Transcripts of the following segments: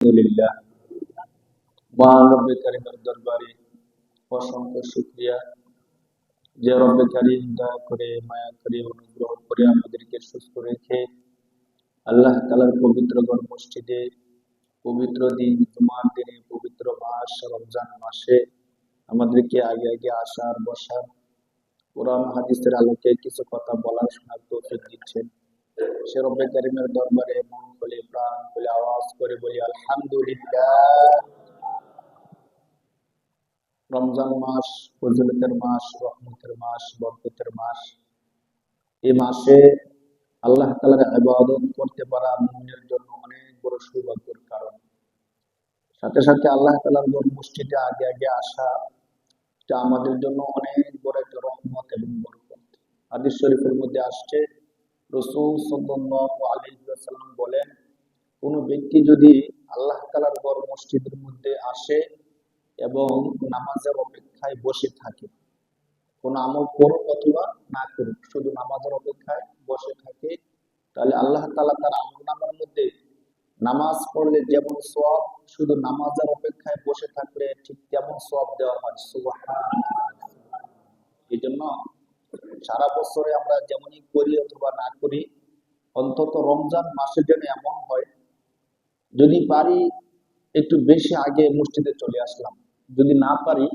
আলহামদুলিল্লাহ, মহান রব্বে কারিমের দরবারে অসংখ্য শুকরিয়া যে রব্বে কারিম দয়া করে মায়া করে অনুগ্রহ করে আমাদেরকে সুস্থ রেখে আল্লাহ তাআলার পবিত্র ঘর মসজিদে পবিত্র দিন জুমার দিনে পবিত্র মাস রমজান মাসে আমাদেরকে আগে আগে আসার বসার কোরআন হাদিসের আলোকে কিছু কথা বলার শোনার তৌফিক দিচ্ছেন। সে রব্বে কারিমের দরবারে মন খুলে প্রাণ খুলে আওয়াজ করে বলি আলহামদুলিল্লাহ। রমজান মাস ফজিলতের মাস, রহমতের মাস, বরকতের মাস। এই মাসে আল্লাহ তাআলার ইবাদত করতে পারা মুমিনের জন্য অনেক বড় সৌভাগ্যের কারণ। সাথে সাথে আল্লাহ তাআলার মসজিদে আগে আগে আসা এটা আমাদের জন্য অনেক বড় একটা রহমত এবং বরকত। হাদিস শরীফের মধ্যে আসছে, রাসূল সাল্লাল্লাহু আলাইহি ওয়াসাল্লাম বলেন, কোন ব্যক্তি যদি আল্লাহ তাআলার ঘর মসজিদের মধ্যে আসে এবং নামাজের অপেক্ষায় বসে থাকে, কোন আমল করুক অথবা না করুক, শুধু নামাজের অপেক্ষায় বসে থাকে, তাহলে আল্লাহ তাআলা তার আমলনামার মধ্যে নামাজ পড়লে যেমন সওয়াব, শুধু নামাজের অপেক্ষায় বসে থাকলে ঠিক তেমন সওয়াব দেওয়া হয়। সুবহানাল্লাহ। এই জন্য সারা বছরে আমরা যেমনই করি অথবা না করি, অন্তত রমজান মাসে যেন এমন হয়, যদি পারি একটু বেশি আগে মসজিদে চলে আসলাম, যদি না পারি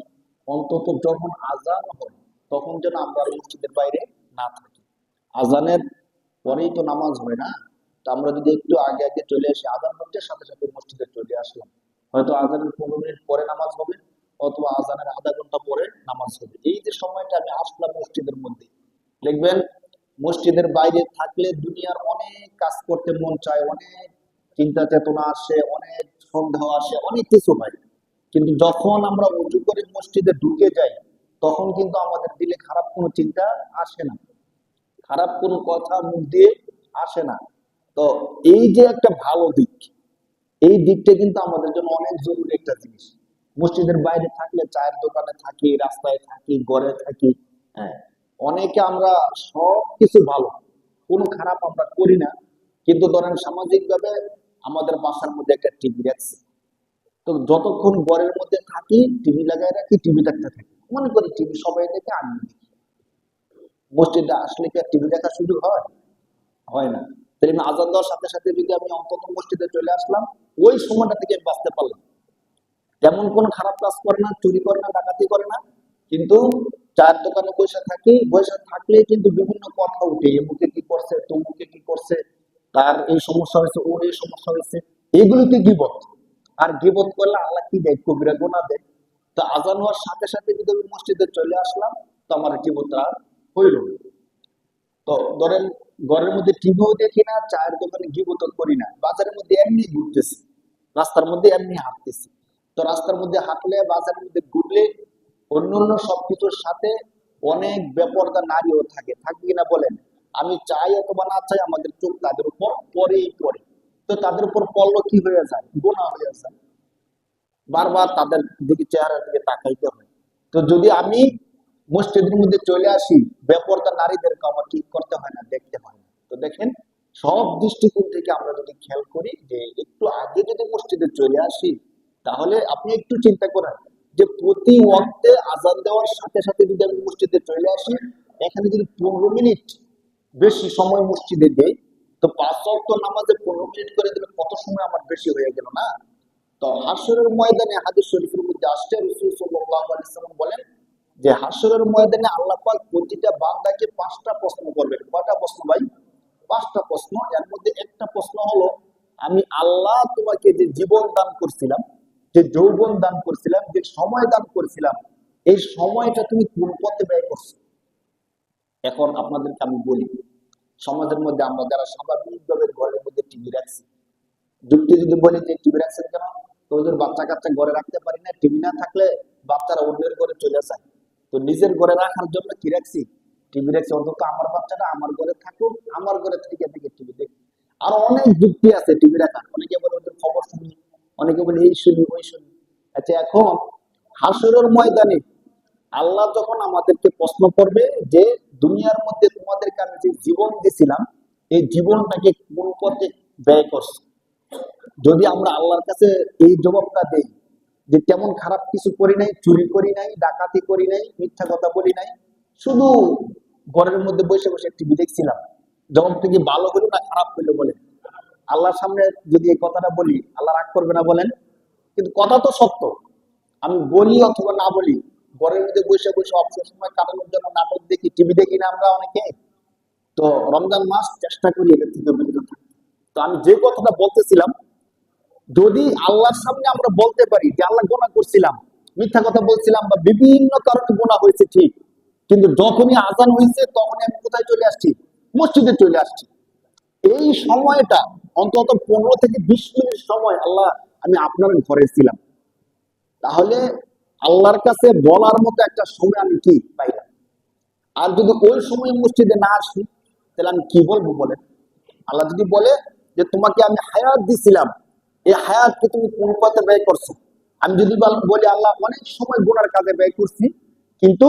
অন্তত যখন আজান হয় তখন যেন আমরা মসজিদের বাইরে না থাকি। আজানের পরেই তো নামাজ হয় না, তো আমরা যদি একটু আগে আগে চলে আসি, আজান হচ্ছে সাথে সাথে মসজিদে চলে আসলাম, হয়তো আজানের 15 মিনিট পরে নামাজ হবে অথবা আজানের আধা ঘন্টা পরে নামাজ হবে। এই যে সময়টা আমি আসলাম মসজিদের মধ্যে, দেখবেন মসজিদের বাইরে থাকলে দুনিয়ার অনেক কাজ করতে মন চায়, অনেক চিন্তা চেতনা আসে, অনেক সন্দেহ আসে, অনেক কিছু হয়। কিন্তু যখন আমরা উঁচু করে মসজিদে ঢুকে যাই, তখন কিন্তু আমাদের দিলে খারাপ কোনো চিন্তা আসে না, খারাপ কোনো কথা মুখ দিয়ে আসে না। তো এই যে একটা ভালো দিক, এই দিকটা কিন্তু আমাদের জন্য অনেক জরুরি একটা জিনিস। মসজিদের বাইরে থাকলে চায়ের দোকানে থাকি, রাস্তায় থাকি, ঘরে থাকি, হ্যাঁ, অনেকে আমরা সব কিছু ভালো, কোনো খারাপ আমরা করি না, কিন্তু ধরেন সামাজিক ভাবে আমাদের বাসার মধ্যে একটা টিভি রাখছি, তো যতক্ষণ ঘরের মধ্যে থাকি টিভি লাগাই রাখি, টিভি দেখতে থাকি, মনে করি টিভি সবাই দেখে আমি দেখি। মসজিদে আসলে কি আর টিভি দেখার সুযোগ হয়? হয় না। তাহলে আমি আজান দেওয়ার সাথে সাথে যদি আমি অন্তত মসজিদে চলে আসলাম, ওই সময়টা থেকে আমি বাঁচতে পারলাম। তেমন কোনো খারাপ কাজ করে না, চুরি করে না, ডাকাতি করে না, কিন্তু চায়ের দোকানে বসে থাকি, বসে থাকলে কিন্তু বিভিন্ন কথা উঠে, এমুকে কি করছে, তমুকে কি করছে, তার এই সমস্যা হয়েছে, ওর এই সমস্যা হয়েছে, এগুলিতে গীবত। আর গীবত করলে আল্লাহ কি দেয়? কবিরা গুনাহ দেয়। তো আজান হওয়ার সাথে সাথে যদি আমি মসজিদে চলে আসলাম, তো আমার গীবতটা হইল। তো ধরেন ঘরের মধ্যে টিভিও দেখি না, চায়ের দোকানে গিবত করি না, বাজারের মধ্যে এমনি ঘুরতেছি, রাস্তার মধ্যে এমনি হাঁটতেছি। তো রাস্তার মধ্যে হাঁটলে, বাজারের মধ্যে ঘুরলে অন্যান্য সবকিছুর সাথে অনেক বেপরদা নারীও থাকে, থাকে কিনা বলেন? আমি চাই অথবা না চাই, আমাদের চোখ তাদের উপর পরেই পড়ে। তো তাদের উপর পড়লো, কি হয়ে যায়? গুনাহ হয়ে যায়। বারবার তাদের দিকে, চেহারার দিকে তাকাইতে হয়। তো যদি আমি মসজিদের মধ্যে চলে আসি, বেপরদা নারীদেরকে আমার ঠিক করতে হয় না, দেখতে হয় না। তো দেখেন, সব দৃষ্টিকোণ থেকে আমরা যদি খেয়াল করি যে একটু আগে যদি মসজিদে চলে আসি, তাহলে আপনি একটু চিন্তা করেন যে প্রতি ওয়াক্তে আজান দেওয়ার সাথে সাথে যদি আমি মসজিদে চলে আসি, এখানে যদি 15 মিনিট বেশি সময় মসজিদে দেই, তো 5 ওয়াক্ত নামাজে 15 মিনিট করে দিলে কত সময় আমার বেশি হয়ে গেল না? তো হাসরের ময়দানে হাদিস শরীফের মধ্যে আসছে, রাসূল সাল্লাল্লাহু আলাইহি ওয়াসাল্লাম বলেন যে হাসরের ময়দানে আল্লাহ পাক প্রতিটা বান্দাকে 5টা প্রশ্ন করবেন। কয়টা প্রশ্ন ভাই? 5টা প্রশ্ন। এর মধ্যে একটা প্রশ্ন হলো, আমি আল্লাহ তোমাকে যে জীবন দান করছিলাম, যে যৌবন দান করছিলাম, যে সময় দান করছিলাম, এই সময়টা তুমি কোন পথে ব্যয় করছো? এখন আপনাদেরকে আমি বলি, সমাজের মধ্যে আমরা যারা স্বাভাবিকভাবে ঘরের মধ্যে টিভি রাখছি, যুক্তি যদি বলি যে টিভি রাখছেন কেন, তো ওদের বাচ্চা কাচ্চা ঘরে রাখতে পারি না, টিভি না থাকলে বাচ্চারা অন্যের ঘরে চলে যায়, তো নিজের ঘরে রাখার জন্য কি রাখছি? টিভি রাখছি, অন্তত আমার বাচ্চাটা আমার ঘরে থাকুক, আমার ঘরে থেকে থেকে টিভি দেখি। আরো অনেক যুক্তি আছে টিভি রাখার, অনেকে বলে ওদের খবর শুনি, অনেকে বলে এই শুনি ওই শুনি। আচ্ছা, এখন হাসরের ময়দানে আল্লাহ যখন আমাদেরকে প্রশ্ন করবে যে দুনিয়ার মধ্যে তোমাদেরকে আমি যে জীবন দিয়েছিলাম, এই জীবনটাকে কোন পথে ব্যয় করছো? যদি আমরা আল্লাহর কাছে এই জবাবটা দেই যে তেমন খারাপ কিছু করি নাই, চুরি করি নাই, ডাকাতি করি নাই, মিথ্যা কথা বলি নাই, শুধু ঘরের মধ্যে বসে বসে টিভি দেখছিলাম, জবাবটা কি ভালো হলো না খারাপ হইলো বলেন? আল্লাহর সামনে যদি এই কথাটা বলি, আল্লাহ রাগ করবে না বলেন? কিন্তু কথা তো সত্য। আমি বলি অথবা না বলি, ঘরের মধ্যে বসে বসে অবসর সময় কাটানোর জন্য নাটক দেখি, টিভি দেখি না আমরা অনেকে? তো রমজান মাস চেষ্টা করি এটা থেকে বিরত থাকতে। তো আমি যে কথাটা বলতেছিলাম, যদি আল্লাহর সামনে আমরা বলতে পারি যে আল্লাহ গুনাহ করছিলাম, মিথ্যা কথা বলছিলাম, বা বিভিন্ন কারণে গুনাহ হয়েছে ঠিক, কিন্তু যখনই আজান হয়েছে তখনই আমি কোথায় চলে আসছি? মসজিদে চলে আসছি। এই সময়টা অন্তত 15 থেকে 20 মিনিট সময় আল্লাহ আমি আপনার ঘরে ছিলাম, তাহলে আল্লাহর কাছে বলার মতো একটা সময় আমি কি পাইলাম? আর যদি ওই সময় মসজিদে না আসি, তাহলে আমি কি বলবো বলেন? আল্লাহ যদি বলে যে তোমাকে আমি হায়াত দিছিলাম, এই হায়াতকে তুমি কোন পথে ব্যয় করছো? আমি যদি বলি আল্লাহ অনেক সময় গুনার কাজে ব্যয় করছি, কিন্তু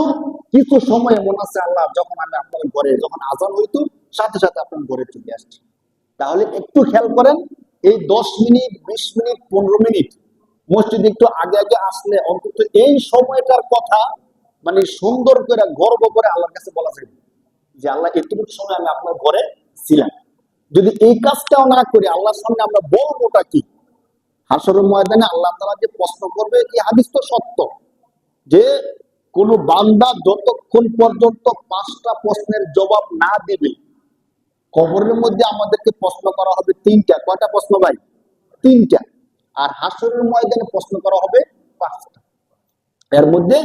কিছু সময় এমন আছে আল্লাহ যখন আমি আপনার ঘরে, যখন আজান হইতো সাথে সাথে আপনার ঘরে চলে আসছি। তাহলে একটু খেয়াল করেন, এই 10 মিনিট, 20 মিনিট, 15 মিনিট মসজিদে একটু আগে আগে আসলে অন্তত এই সময়টার কথা মানে সুন্দর করে গর্ব করে আল্লাহর কাছে বলা যায় যে আল্লাহ এতটুকু সময় আমি আপনার ঘরে ছিলাম। যদি এই কাজটাও না করি, আল্লাহর সামনে আমরা বলবোটা কি? হাসরের ময়দানে আল্লাহ তাআলা যে প্রশ্ন করবে, এই হাদিস তো সত্য, যে কোন বান্দা যতক্ষণ পর্যন্ত 5টা প্রশ্নের জবাব না দিবে, কবরের মধ্যে আমাদেরকে প্রশ্ন করা হবে 3টা। কয়টা প্রশ্ন ভাই? 3টা। আর হাসরের ময়দানে প্রশ্ন করা হবে 5টা। এর মধ্যে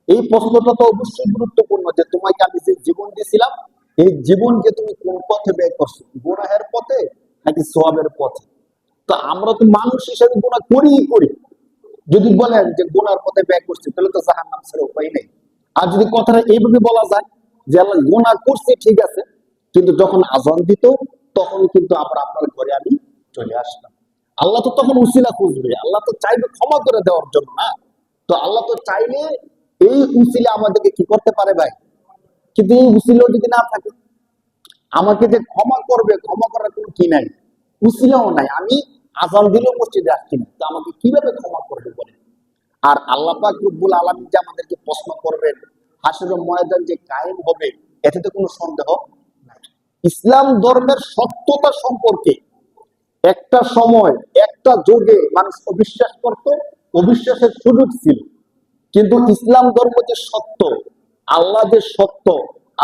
এই প্রশ্নটা তো অবশ্যই গুরুত্বপূর্ণ, যে তোমাকে আমি যে জীবন দিয়েছিলাম, এই জীবনকে তুমি কোন পথে ব্যয় করছো? গুনাহের পথে নাকি সওয়াবের পথে? তো আমরা তো মানুষ হিসেবে গুনাহ করি। যদি বলেন যে গুনার পথে ব্যয় করছি, তাহলে তো জাহান্নাম ছাড়া উপায় নেই। আর যদি কথাটা এইভাবে বলা যায় যে আল্লাহ গুনাহ করছি ঠিক আছে, কিন্তু যখন আজান দিত তখন কিন্তু আমরা আপনার ঘরে আমি চলে আসলাম। আল্লাহ তো তখন উসিলা খুঁজবে, আল্লাহ তো চাইবে ক্ষমা করে দেওয়ার জন্য না? তো আল্লাহ তো চাইলে এই উসিলা আমাদেরকে কি করতে পারে ভাই? কিন্তু এই উসিলা যদি না থাকে, আমাকে যে ক্ষমা করবে, ক্ষমা করার কোনো কি নাই, উসিলাও নাই। আমি আজান দিলেও মসজিদে আসছি না, তো আমাকে কিভাবে ক্ষমা করবে বলে? আর আল্লাহ পাক রব্বুল আলামিন যে আমাদেরকে প্রশ্ন করবেন, হাসরের ময়দান যে কায়েম হবে, এতে তো কোনো সন্দেহ নাই। ইসলাম ধর্মের সত্যতা সম্পর্কে একটা সময়, একটা যুগে মানুষ অবিশ্বাস করত, অবিশ্বাসের সুযোগ ছিল। কিন্তু ইসলাম ধর্ম যে সত্য, আল্লাহ যে সত্য,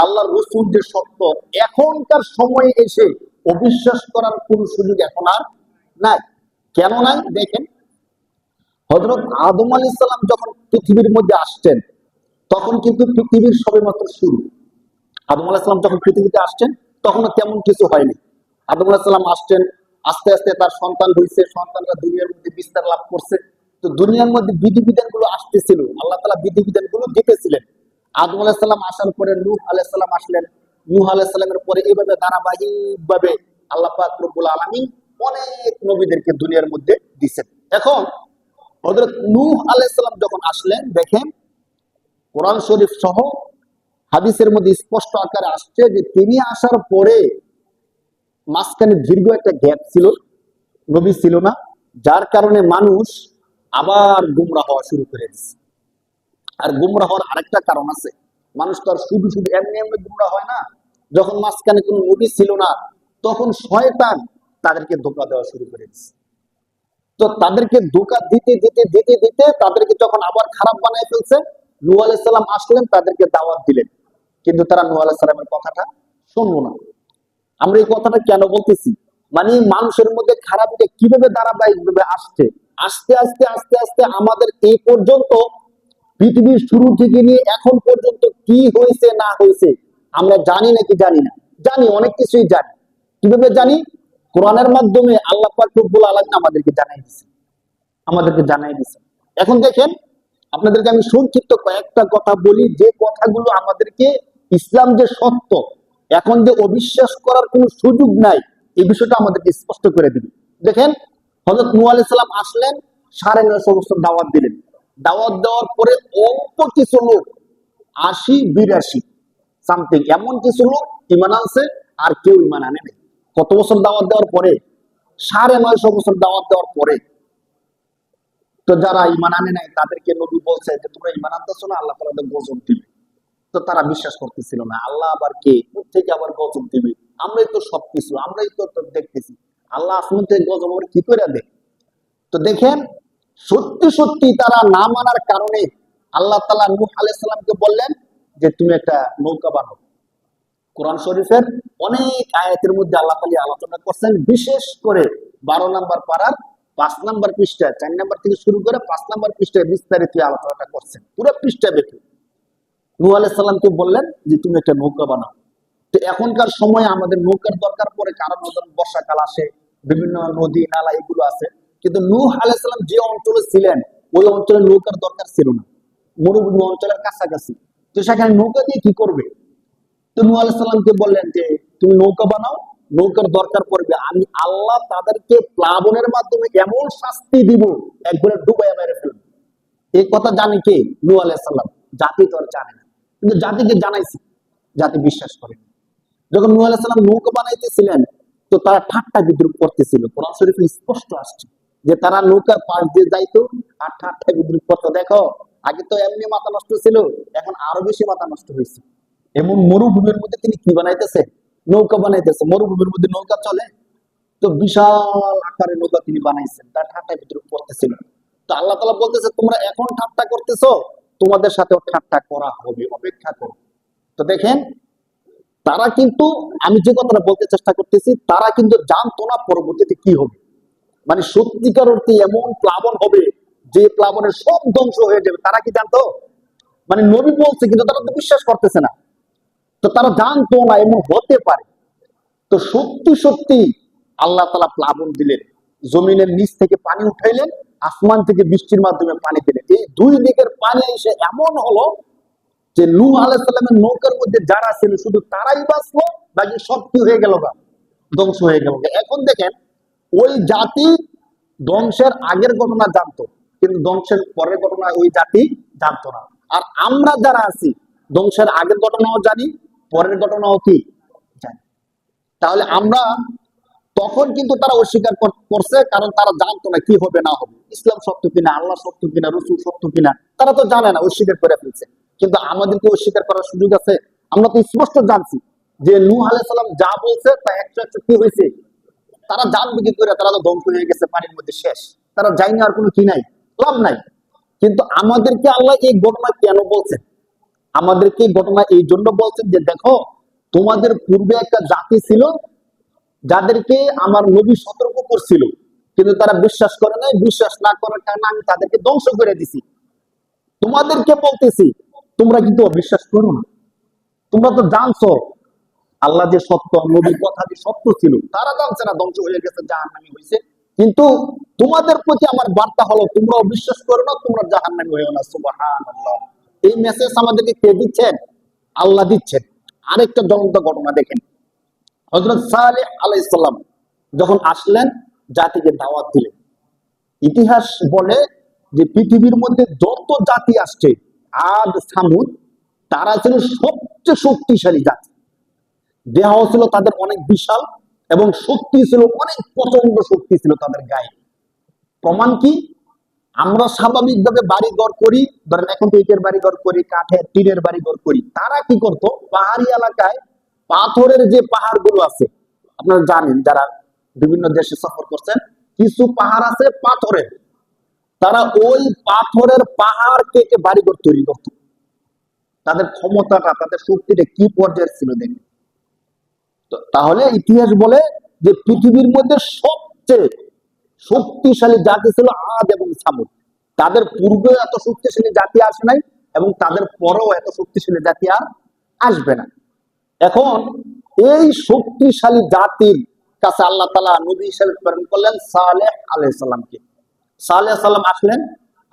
আল্লাহ রসুল যে সত্য, এখনকার সময়ে এসে অবিশ্বাস করার কোন সুযোগ এখন আর নাই। কেন নাই? দেখেন, হযরত আদম আলাইহিস সালাম যখন পৃথিবীর মধ্যে আসছেন, তখন কিন্তু পৃথিবীর সবেমাত্র শুরু। আদম আলাইহিস সালাম যখন পৃথিবীতে আসছেন, তখনও তেমন কিছু হয়নি। আদম আলাইহিস সালাম আসছেন, আস্তে আস্তে তার সন্তান হয়েছে, সন্তানরা দুনিয়ার মধ্যে বিস্তার লাভ করছে। তো দুনিয়ার মধ্যে বিধিবিধান গুলো আসতেছিল, আল্লাহ তাআলা বিধিবিধান গুলো দিতেছিলেন। আদম আলাইহিস সালাম আসার পরে নূহ আলাইহিস সালাম আসলেন, নূহ আলাইহিস সালামের পরে এইভাবে ধারাবাহিক ভাবে আল্লাহ পাক রব্বুল আলামিন অনেক নবীদেরকে দুনিয়ার মধ্যে দিয়েছেন। এখন হযরত নূহ আলাইহিস সালাম যখন আসলেন, দেখেন কোরআন শরীফ সহ হাদিসের মধ্যে স্পষ্ট আকারে আসছে যে তিনি আসার পরে মাঝখানে দীর্ঘ একটা গ্যাপ ছিল, নবী ছিল না, যার কারণে মানুষ আবার গুমরা হওয়া শুরু করে দিচ্ছে। আর গুমরা হওয়ার আরেকটা কারণ আছে, মানুষ তো আর শুধু শুধু এমনি এমনি গুমরা হয় না। যখন মাঝখানে কোনো নবী ছিল না, তখন শয়তান তাদেরকে ধোঁকা দেওয়া শুরু করে দিচ্ছে। তো তাদেরকে ধোঁকা দিতে দিতে দিতে দিতে তাদেরকে যখন আবার খারাপ বানায় ফেলছে, নূহ আলাইহিস সালাম আসলেন, তাদেরকে দাওয়াত দিলেন, কিন্তু তারা নূহ আলাইহিস সালামের কথাটা শুনলো না। আমরা এই কথাটা কেন বলতেছি? মানে মানুষের মধ্যে খারাপটা কিভাবে ধারাবাহিক ভাবে আসছে, আস্তে আস্তে আস্তে আস্তে আমাদের এই পর্যন্ত, পৃথিবীর শুরু থেকে নিয়ে এখন পর্যন্ত কি হয়েছে না হয়েছে আমরা জানি নাকি জানি না? জানি, অনেক কিছুই জানি। কিভাবে জানি? কোরআনের মাধ্যমে আল্লাহ পাক রব্বুল আলামিন আমাদেরকে জানাই দিছে। এখন দেখেন, আপনাদেরকে আমি সংক্ষিপ্ত কয়েকটা কথা বলি, যে কথাগুলো আমাদেরকে ইসলাম যে সত্য, এখন যে অবিশ্বাস করার কোনো সুযোগ নাই, এই বিষয়টা আমাদেরকে স্পষ্ট করে দিবে। দেখেন, হযরত নূহ আলাইহিস সালাম আসলেন, 950 বছর দাওয়াত দিলেন। দাওয়াত দেওয়ার পরে অল্প কিছু লোক, 80-82 সামথিং এমন কিছু লোক ঈমান আনছে, আর কেউ ঈমান আনে নাই। কত বছর দাওয়াত দেওয়ার পরে? 950 বছর দাওয়াত দেওয়ার পরে তো যারা ঈমান আনে নাই তাদেরকে নবী বলছে যে তোমরা ঈমান আনতেছো না, আল্লাহ তাআলা গজব দিবে। তো তারা বিশ্বাস করতেছিল না, আল্লাহ আবার কে, থেকে আবার গজব দিবে, আমরাই তো সবকিছু, আমরাই তো দেখতেছি, আল্লাহ আসমান থেকে গজব আবার কি করে দেয়। তো দেখেন, সত্যি সত্যি তারা না মানার কারণে আল্লাহ তাআলা নূহ আলাইহিস সালামকে বললেন যে তুমি একটা নৌকা বানাও। কোরআন শরীফের অনেক আয়াতের মধ্যে আল্লাহ তাআলা আলোচনা করছেন, বিশেষ করে 12 নম্বর পারার 5 নম্বর পৃষ্ঠা, 4 নম্বর থেকে শুরু করে 5 নম্বর পৃষ্ঠায় বিস্তারিত আলোচনাটা করছেন, পুরো পৃষ্ঠা ব্যাপী। নূহ আলাইহিস সালামকে বললেন যে তুমি একটা নৌকা বানাও। তো এখনকার সময় আমাদের নৌকার দরকার পড়ে, কারণ বর্ষাকাল আসে, বিভিন্ন নদী নালা এগুলো আছে, কিন্তু নূহ আলাইহিস সালাম যে অঞ্চলে ছিলেন ওই অঞ্চলে নৌকার দরকার ছিল না, মরুভূমি অঞ্চলের কাছাকাছি। তো সেখানে নৌকা দিয়ে কি করবে? তো নূহ আলাইহিস সালামকে বললেন যে তুমি নৌকা বানাও, নৌকার দরকার পড়বে, আমি আল্লাহ তাদেরকে প্লাবনের মাধ্যমে এমন শাস্তি দিব একবারে ডুবাইয়া মেরে ফেলবে। এই কথা জানে কে? নূহ আলাইহিস সালাম। জাতি তো আর জানে না, কিন্তু জাতিকে জানাইছি, জাতি বিশ্বাস করে। যখন নূহ আলাইহিস সালাম নৌকা বানাইতেছিলেন তো তারা ঠাট্টা বিদ্রুপ করতেছিল। কোরআন শরীফে স্পষ্ট আসছে যে তারা নৌকার পাশ দিয়ে যাইতো আর ঠাট্টা বিদ্রুপ করতো। দেখো, আগে তো এমনি মাথা নষ্ট ছিল, এখন আরো বেশি মাথা নষ্ট হয়েছে। এমন মরুভূমির মধ্যে তিনি কি বানাইতেছে? নৌকা বানাইতেছে। মরুভূমির মধ্যে নৌকা চলে? তো বিশাল আকারে নৌকা তিনি বানাইছেন, তার ঠাট্টা বিদ্রুপ করতেছিল। তো আল্লাহ তাআলা বলতেছে তোমরা এখন ঠাট্টা করতেছো, তোমাদের সাথেও ঠাট্টা করা হবে, অপেক্ষা করো। তো দেখেন, তারা কিন্তু, আমি যে কথাটা বলতে চেষ্টা করতেছি, তারা কিন্তু জানতো না পরবর্তীতে কি হবে। মানে সত্যিকার অর্থে এমন প্লাবন হবে যে প্লাবনের সব ধ্বংস হয়ে যাবে, তারা কি জানতো? মানে নবী বলছে কিন্তু তারা তো বিশ্বাস করতেছে না। তো তারা জানতো না এমন হতে পারে। তো সত্যি সত্যি আল্লাহ তাআলা প্লাবন দিলেন, জমিনের নিচ থেকে পানি উঠাইলেন, আসমান থেকে বৃষ্টির মাধ্যমে পানি দিলেন। এই দুই দিকের পানি এসে এমন হলো যে নূহ আলাইহিস সালামের নৌকার মধ্যে যারা ছিল শুধু তারাই বাঁচলো, বাকি সব কি হয়ে গেল? ধ্বংস হয়ে গেল। এখন দেখেন, ওই জাতি ধ্বংসের আগের ঘটনা জানতো, কিন্তু ধ্বংসের পরের ঘটনা ওই জাতি জানতো না। আর আমরা যারা আছি ধ্বংসের আগের ঘটনাও জানি, পরের ঘটনাও কি জানি। তাহলে আমরা তখন কিন্তু তারা অস্বীকার করছে, কারণ তারা জানতো না কি হবে না হবে, ইসলাম সত্য কিনা, আল্লাহ সত্য কিনা, রসুল সত্য কিনা, তারা তো জানে না, অস্বীকার করে ফেলছে। কিন্তু আমাদেরকে অস্বীকার করার সুযোগ আছে? আমরা তো স্পষ্ট জানছি যে নূহ আলাইহিস সালাম যা বলছে তা 100 কি হয়েছে। তারা জানবে কি করে? তারা তো ধ্বংস হয়ে গেছে, পানির মধ্যে শেষ, তারা যায়নি, আর কোনো কি নাই, লাভ নাই। কিন্তু আমাদেরকে আল্লাহ এই ঘটনা কেন বলছেন? আমাদেরকে এই ঘটনা এই জন্য বলছেন যে দেখো, তোমাদের পূর্বে একটা জাতি ছিল যাদেরকে আমার নবী সতর্ক করছিল, কিন্তু তারা বিশ্বাস করে নাই, বিশ্বাস না করার কারণে আমি তাদেরকে ধ্বংস করে দিছি। তোমাদেরকে বলতেছি তোমরা কিন্তু অবিশ্বাস করো না। তোমরা তো জানছো আল্লাহ যে সত্য, নবীর কথা যে সত্য ছিল, তারা জানছে না, ধ্বংস হয়ে গেছে, জাহান্নামী হয়েছে। কিন্তু তোমাদের প্রতি আমার বার্তা হলো তোমরা অবিশ্বাস করো না, তোমরা জাহান্নামী হয়েও না। সুবহানাল্লাহ। এই মেসেজ আমাদেরকে কে দিচ্ছেন? আল্লাহ দিচ্ছেন। আরেকটা জ্বলন্ত ঘটনা দেখেন, হযরত সালেহ আলাইহিস সালাম যখন আসলেন, জাতিকে দাওয়াত দিলেন। ইতিহাস বলে যে পৃথিবীর মধ্যে যত জাতি আসছে, আদ সামুদ, তারা ছিল সবচেয়ে শক্তিশালী জাতি। দেহ ছিল তাদের অনেক বিশাল, এবং শক্তি ছিল অনেক, প্রচন্ড শক্তি ছিল তাদের গায়ে। প্রমাণ কি? আমরা স্বাভাবিকভাবে বাড়ি ঘর করি, ধরেন এখন তো ইটের বাড়ি ঘর করি, কাঠের টিনের বাড়ি ঘর করি। তারা কি করতো? পাহাড়ি এলাকায় পাথরের যে পাহাড় গুলো আছে, আপনারা জানেন যারা বিভিন্ন দেশে সফর করছেন, কিছু পাহাড় আছে পাথরের, তারা ওই পাথরের পাহাড় কেটে বাড়িঘর তৈরি করত। তাদের ক্ষমতাটা, তাদের শক্তিটা কি পর্যায়ের ছিল দেখেন। তাহলে ইতিহাস বলে যে পৃথিবীর মধ্যে সবচেয়ে শক্তিশালী জাতি ছিল আদ এবং সামুদ। তাদের পূর্বে এত শক্তিশালী জাতি আসে নাই, এবং তাদের পরেও এত শক্তিশালী জাতি আর আসবে না। এখন এই শক্তিশালী জাতির কাছে আল্লাহ তাআলা নবী হিসেবে প্রেরণ করলেন সালেহ আলাইহিস সালামকে। সালেহ সালাম আসলেন,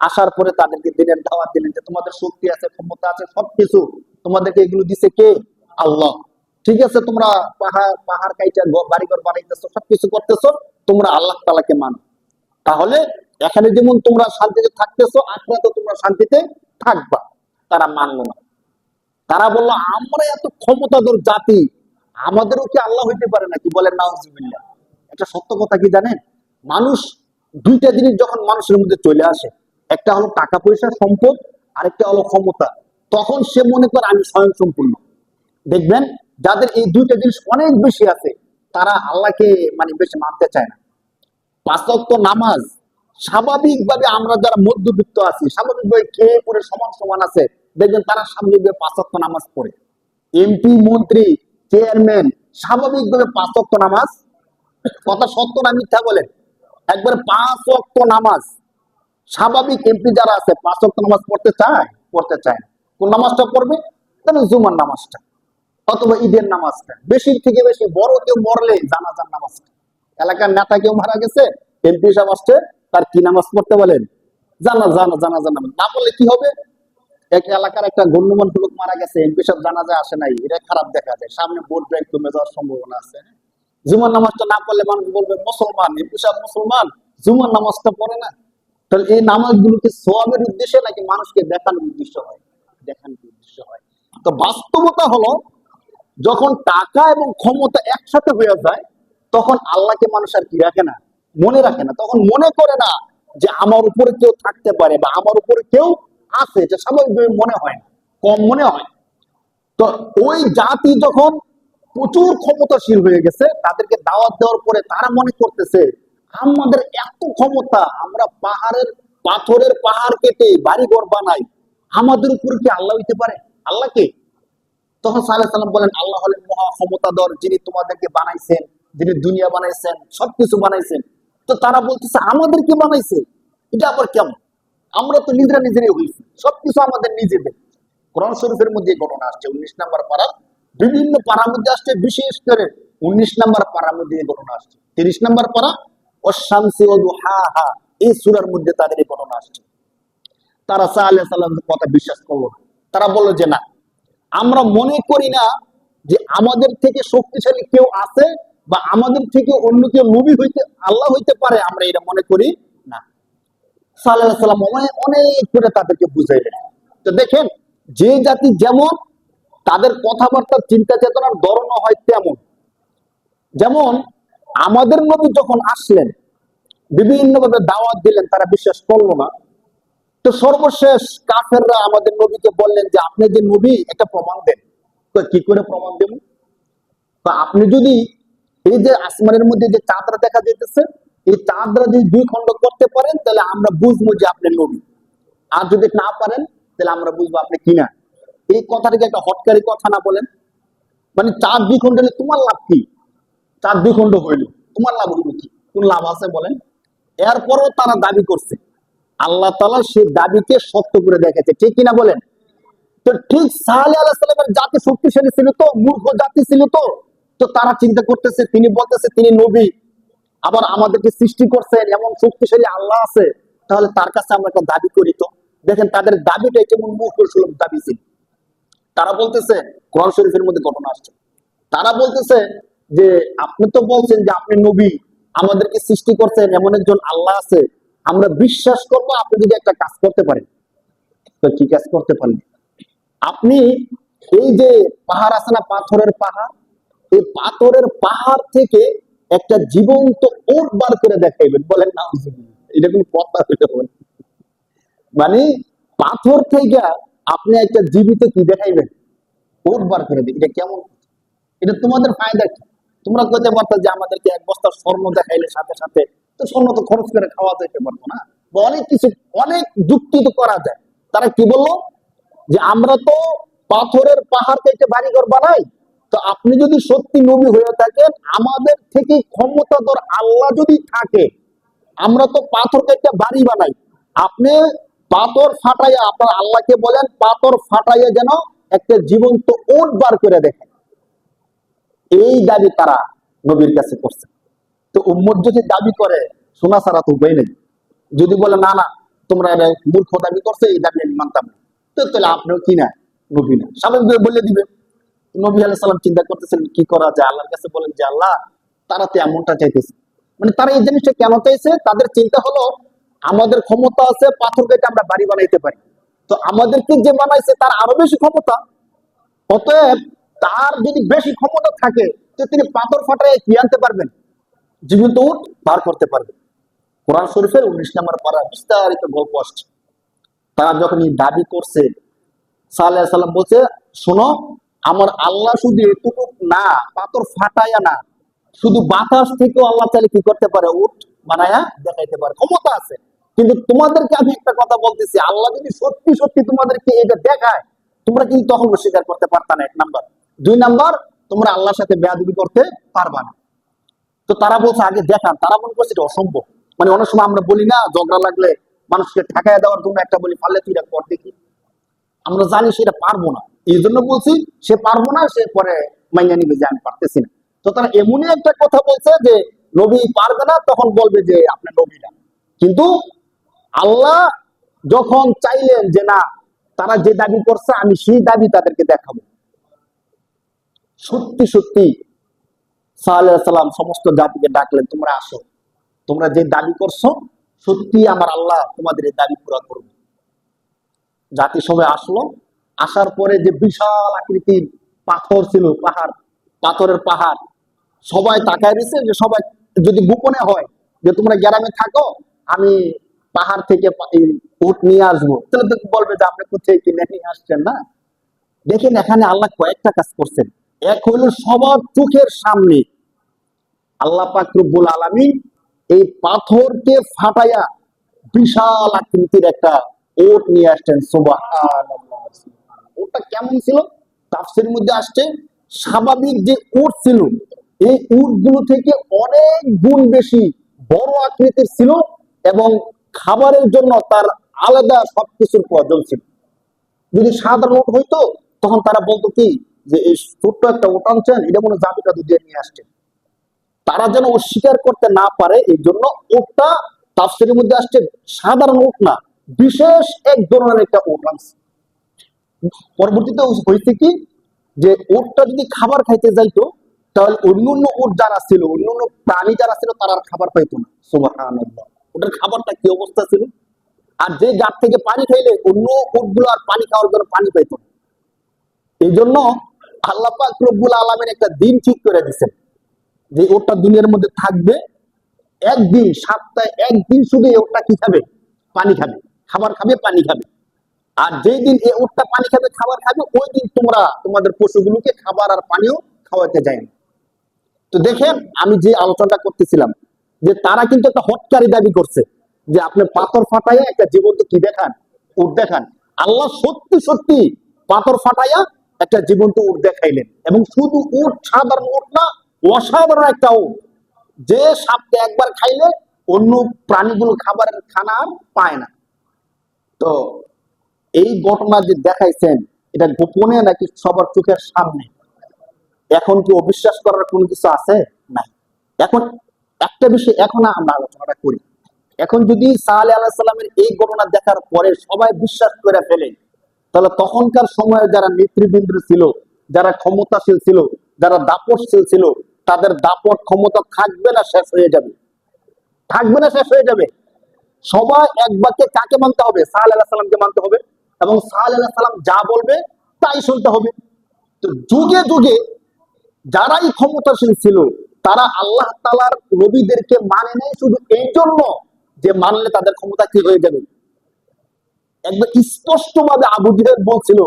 আসার পরে তাদেরকে দিনের দাওয়াত দিলেন যে তোমাদের শক্তি আছে, ক্ষমতা আছে, সবকিছু তোমাদেরকে এগুলো দিছে কে? আল্লাহ। ঠিক আছে, তোমরা পাহাড় পাহাড় কাইটা বাড়িঘর বানাইতেছো, সবকিছু করতেছো, তোমরা আল্লাহ তাআলাকে মানো। তাহলে এখানে যেমন তোমরা শান্তিতে থাকতেছো, আখিরাতে তোমরা শান্তিতে থাকবা। তারা মানলো না। তারা বললো আমরা এত ক্ষমতাধর জাতি, আমাদেরও কি আল্লাহ হইতে পারে নাকি? বলেন নাউজুবিল্লাহ। একটা সত্য কথা কি জানেন, মানুষ দুইটা জিনিস যখন মানুষের মধ্যে চলে আসে, একটা হলো টাকা পয়সা সম্পদ, আরেকটা হলো ক্ষমতা, তখন সে মনে করে আমি স্বয়ং সম্পূর্ণ। দেখবেন যাদের এই দুইটা জিনিস অনেক বেশি আছে, তারা আল্লাহকে মানে বেশি মানতে চায় না। পাঁচ ওয়াক্ত নামাজ স্বাভাবিকভাবে আমরা যারা মধ্যবিত্ত আছি, স্বাভাবিকভাবে খেয়ে পরে সমান সমান আছে, দেখবেন তারা স্বাভাবিকভাবে পাঁচ ওয়াক্ত নামাজ পড়ে। এমপি, মন্ত্রী, চেয়ারম্যান স্বাভাবিকভাবে পাঁচ ওয়াক্ত নামাজ, কথা সত্য না মিথ্যা বলেন, একবার পাঁচ ওয়াক্ত নামাজ স্বাভাবিক এমপি যারা আছে পাঁচ ওয়াক্ত নামাজ পড়তে চায়? পড়তে চায় না। কোন নামাজটা পড়বে? তাহলে জুমার নামাজটা অথবা ঈদের নামাজটা, বেশি থেকে বেশি বড় কেউ মরলে জানাজার নামাজটা। এলাকার নেতা কেউ মারা গেছে, এমপি সাহেব আসছে, তার কি নামাজ পড়তে বলেন? জানাজা নামাজ। না পড়লে কি হবে? এক এলাকার একটা গণ্যমান্য লোক মারা গেছে, এমপি সাহেব জানাজা আসে নাই, এটা খারাপ দেখা যায়, সামনে ভোট ব্যাংক কমে যাওয়ার সম্ভাবনা আছে। জুমার নামাজটা না পড়লে মানুষ বলবে মুসলমান, এমপি সাহেব মুসলমান, জুমার নামাজটা পড়ে না। তাহলে এই নামাজগুলো কি সোয়াবের উদ্দেশ্যে নাকি মানুষকে দেখানোর উদ্দেশ্য হয়? দেখানোর উদ্দেশ্য হয়। তো বাস্তবতা হলো, যখন টাকা এবং ক্ষমতা একসাথে হয়ে যায়, তখন আল্লাহকে মানুষ আর কি রাখে না, মনে রাখে না। তখন মনে করে না যে আমার উপরে কেউ থাকতে পারে বা আমার উপরে কেউ আছে, এটা স্বাভাবিকভাবে মনে হয় না, কম মনে হয়। তো ওই জাতি যখন প্রচুর ক্ষমতাশীল হয়ে গেছে, তাদেরকে দাওয়াত দেওয়ার পরে তারা মনে করতেছে আমাদের এত ক্ষমতা, আমরা পাথরের পাহাড় কেটে বাড়িঘর বানাই, আমাদের উপর কি আল্লাহ হইতে পারে? আল্লাহকে তখন সাল্লাল্লাহু আলাইহি সাল্লাম বলেন, আল্লাহ হলেন মহা ক্ষমতাধর, যিনি তোমাদেরকে বানাইছেন, যিনি দুনিয়া বানাইছেন, সবকিছু বানাইছেন। তো তারা বলতেছে আমাদেরকে বানাইছে, এটা আবার কেমন? আমরা তো নিজেরাই হয়েছি, সবকিছু আমাদের নিজেদের। কোরআন শরীফের মধ্যে ঘটনা আসছে 19 নম্বর পারা, বিভিন্ন পাড়ার মধ্যে আসছে, বিশেষ করে 19 নম্বর পাড়ার মধ্যে এই ঘটনা আসছে। 30 নম্বর পারা ওয়াশ-শামসি ওয়া দুহাহা, এই সূরার মধ্যে তাদের এই ঘটনা আসছে। তারা সাল্লাল্লাহু আলাইহি সাল্লামের কথা বিশ্বাস করলো না। তারা বলল যে না, আমরা মনে করি না যে আমাদের থেকে শক্তিশালী কেউ আছে বা আমাদের থেকে অন্য কেউ নবী হইতে, আল্লাহ হইতে পারে, আমরা এটা মনে করি না। সাল্লাল্লাহু আলাইহি সাল্লাম অনেক করে তাদেরকে বুঝাইলেন। তো দেখেন, যে জাতি যেমন, তাদের কথাবার্তা চিন্তা চেতনার ধরনও হয় তেমন। যেমন আমাদের নবী যখন আসলেন, বিভিন্ন ভাবে দাওয়াত দিলেন, তারা বিশ্বাস করলো না। তো সর্বশেষ কাফেররা আমাদের নবীকে বললেন যে আপনি যে নবী, একটা প্রমাণ দেন। তো কি করে প্রমাণ দেব? তো আপনি যদি এই যে আসমানের মধ্যে যে চাঁদরা দেখা যেতেছে, এই চাঁদরা যদি দুই খণ্ড করতে পারেন, তাহলে আমরা বুঝবো যে আপনি নবী। আর যদি না পারেন, তাহলে আমরা বুঝবো আপনি কিনা। এই কথাটাকে একটা হটকারী কথা না বলেন? মানে চাঁদ দুই খণ্ড হলে তোমার লাভ কি? চাঁদ দুই খণ্ড হইল, তোমার লাভ হইল কি? কোন লাভ আছে বলেন? এরপরও তারা দাবি করছে, আল্লাহ তাআলা সেই দাবিকে সত্য করে দেখেছে, ঠিক কিনা বলেন? তো ঠিক সালেহ আলাইহিস সালামের জাতি শক্তিশালী ছিল তো, মূর্খ জাতি ছিল তো। তো তারা চিন্তা করতেছে, তিনি বলতেছে তিনি নবী, আবার আমাদেরকে সৃষ্টি করছেন, এমন শক্তিশালী আল্লাহ আছে, তাহলে তার কাছে আমরা একটা দাবি করি তো। দেখেন তাদের দাবিটা কেমন মূর্খ সুলভ দাবি ছিল। তারা বলতেছে, কোরআন শরীফের মধ্যে ঘটনা আসছে, তারা বলতেছে যে আপনি তো বলছেন যে আপনি নবী, আমাদেরকে সৃষ্টি করছেন, এমন একজন আল্লাহ আছে, আমরা বিশ্বাস করবো আপনি যদি একটা কাজ করতে পারেন। তো কি কাজ করতে পারেন? আপনি এই যে পাহাড় আছে না, পাথরের পাহাড়, এই পাথরের পাহাড় থেকে একটা জীবন্ত ওট বার করে দেখাইবেন। বলেন না, এটা কোন কথা হইতে পারে? মানে পাথর থেকে আপনি একটা জীবিত কি দেখাইবেন? ওট বার করে দিন, এটা কেমন? এটা তোমাদের ফায়দা কি? তোমরা কইতে পারতো যে আমাদেরকে এক বস্তা স্বর্ণ দেখাইলে সাথে সাথে, তো স্বর্ণ তো খরচ করে খাওয়া যেতে পারবো না, বা অনেক কিছু, অনেক যুক্তি তো করা যায়। তারা কি বললো যে আমরা তো পাথরের পাহাড় থেকে বাড়িঘর বানাই, তো আপনি যদি সত্যি নবী হয়ে থাকেন, আমাদের থেকে ক্ষমতাধর আল্লাহ যদি থাকে, আমরা তো পাথর থেকে বাড়ি বানাই, আপনি পাথর ফাটাইয়া আপনার আল্লাহকে বলেন পাথর ফাটাইয়া যেন একটা জীবন্ত ওট বার করে দেখেন। এই দাবি তারা নবীর কাছে করছে। তো উম্মত যদি দাবি করে, শোনা ছাড়া তো উপায় নেই। যদি বলে না না, তোমরা মূর্খ দাবি করছে, এই দাবি আমি মানতাম না, তো তাহলে আপনিও কি না, নবী না, স্বাভাবিকভাবে বলে দিবে। নবী আলাইহিস সালাম চিন্তা করতেছেন কি করা যায়, আল্লাহর কাছে বলেন যে আল্লাহ, তারা তো এমনটা চাইতেছে, মানে তারা এই জিনিসটা কেন চাইছে? তাদের চিন্তা হলো আমাদের ক্ষমতা আছে, পাথর কেটে আমরা বাড়ি বানাইতে পারি, তো আমাদেরকে যে বানাইছে তার আরো বেশি ক্ষমতা, অতএব তার যদি বেশি ক্ষমতা থাকে, তো তিনি পাথর ফাটায় কি আনতে পারবেন? জীবিত উট বার করতে পারবে। কোরআন শরীফের 19 নম্বর পারা বিস্তারিত গল্প আসছে। তারা যখন এই দাবি করছে, সাল্লাল্লাহু আলাইহি সাল্লাম বলছে, শোনো, আমার আল্লাহ শুধু এটুকু না, পাথর ফাটাইয়া না, শুধু বাতাস থেকেও আল্লাহ চাইলে কি করতে পারে, উট বানায়া দেখাইতে পারে, ক্ষমতা আছে। কিন্তু তোমাদেরকে আমি একটা কথা বলতেছি, আল্লাহ যদি সত্যি সত্যি তোমাদেরকে এটা দেখায়, তোমরা কিন্তু তখন স্বীকার করতে পারতা না, 1 নাম্বার। 2 নাম্বার, তোমরা আল্লাহর সাথে বেয়াদবি করতে পারবা না। তো তারা বলছে আগে দেখান। তারা মনে করছে এটা অসম্ভব। মানে অনেক সময় আমরা বলি না, ঝগড়া লাগলে মানুষকে ঠেকাইয়া দেওয়ার জন্য একটা বলি, পারলে তুই এটা কর দেখি। আমরা জানি সেটা পারবো না, এই জন্য বলছি সে পারবো না, সে পরে মাইনা নিবে যে আমি পারতেছি না। তো তারা এমনই একটা কথা বলছে যে নবী পারবে না, তখন বলবে যে আপনি নবী না। কিন্তু আল্লাহ যখন চাইলেন যে না, তারা যে দাবি করছে আমি সেই দাবি তাদেরকে দেখাবো, সত্যি সত্যি সাল্লাল্লাহু আলাইহি সাল্লাম সমস্ত জাতিকে ডাকলেন, তোমরা আসো, তোমরা যে দাবি করছো সত্যি আমার আল্লাহ তোমাদের এই দাবি পুরা করবে। জাতি সবাই আসলো। আসার পরে যে বিশাল আকৃতির পাথর ছিল, পাহাড়, পাথরের পাহাড়, সবাই তাকায় দিছে যে সবাই যদি গোপনে হয় যে তোমরা গ্রামে থাকো, আমি পাহাড় থেকে এই উট নিয়ে আসবো, তাহলে তো বলবে যে আপনি কোথায় কিনে নিয়ে আসছেন না। দেখেন এখানে আল্লাহ কয়েকটা কাজ করছেন। এক হলো সবার চোখের সামনে আল্লাহ পাক রব্বুল আলামিন এই পাথরকে ফাটাইয়া বিশাল আকৃতির একটা উট নিয়ে আসছেন। সুবহানাল্লাহ। ওটা কেমন ছিল? তাফসীরের মধ্যে আসছে, স্বাভাবিক যে উট ছিল এই উটগুলো থেকে অনেক গুণ বেশি বড় আকৃতির ছিল, এবং খাবারের জন্য তার আলাদা সবকিছুর প্রয়োজন ছিল। যদি সাধারণ উট হইতো তখন তারা বলতো কি যে এই ছোট্ট একটা উট আনছেন, এটা মনে জাদুটা দিয়ে নিয়ে আসছেন। তারা যেন অস্বীকার করতে না পারে এই জন্য উটটা তাফসীরের মধ্যে আসছে সাধারণ উট না, বিশেষ এক ধরনের একটা উট আনছে। পরবর্তীতে হয়েছে কি যে উটটা যদি খাবার খাইতে যাইতো, তাহলে অন্যান্য উট যারা ছিল, অন্যান্য প্রাণী যারা ছিল, তারা আর খাবার পাইতো না। সুবহানাল্লাহ। ওটার খাবারটা কি অবস্থা ছিল! আর যে গাছ থেকে পানি খাইলে অন্য উটগুলো আর পানি খাওয়ার জন্য পানি পাইতো না। এই জন্য আল্লাহ পাক রব্বুল আলামিন একটা দিন ঠিক করে দিয়েছেন যে ওটা দুনিয়ার মধ্যে থাকবে একদিন, সপ্তাহে একদিন শুধু এই উটটা কি খাবে, পানি খাবে, খাবার খাবে, পানি খাবে। আর যেই দিন এই উটটা পানি খাবে, খাবার খাবে, ওই দিন তোমরা তোমাদের পশুগুলোকে খাবার আর পানিও খাওয়াতে যায় না। তো দেখেন আমি যে আলোচনাটা করতেছিলাম যে তারা কিন্তু একটা হটকারী দাবি করছে যে আপনি পাথর ফাটাইয়া একটা জীবন্ত কি দেখান, উট দেখান। আল্লাহ সত্যি সত্যি পাথর ফাটাইয়া একটা জীবন্ত উট দেখাইলেন, এবং শুধু উট, সাধারণ উট না, অসাধারণ একটা উট, যে সপ্তাহে একবার খাইলে অন্য প্রাণীগুলো খাবারের খানা আর পায় না। তো এই ঘটনা যে দেখাইছেন, এটা গোপনে নাকি সবার চোখের সামনে? এখন কি অবিশ্বাস করার কোনো কিছু আছে? না। এখন একটা বিষয় এখন আমরা আলোচনাটা করি। এখন যদি সালেহ আলাইহিস সালামের এই ঘটনা দেখার পরে সবাই বিশ্বাস করে ফেলে, তাহলে তখনকার সময়ে যারা নেতৃবৃন্দ ছিল, যারা ক্ষমতাশীল ছিল, যারা দাপটশীল ছিল, তাদের দাপট ক্ষমতা থাকবে না শেষ হয়ে যাবে? থাকবে না শেষ হয়ে যাবে? সবাই এক বাক্যে কাকে মানতে হবে? সালেহ আলাইহিস সালামকে মানতে হবে, এবং সালেহ আলাইহিস সালাম যা বলবে তাই শুনতে হবে। তো যুগে যুগে যারাই ক্ষমতাশীল ছিল, তারা আল্লাহ তাআলার নবীদেরকে মানে নাই শুধু এই জন্য যে মানলে তাদের ক্ষমতা কি হয়ে যাবে। একবার স্পষ্ট ভাবে আবু জেহেল বলছিল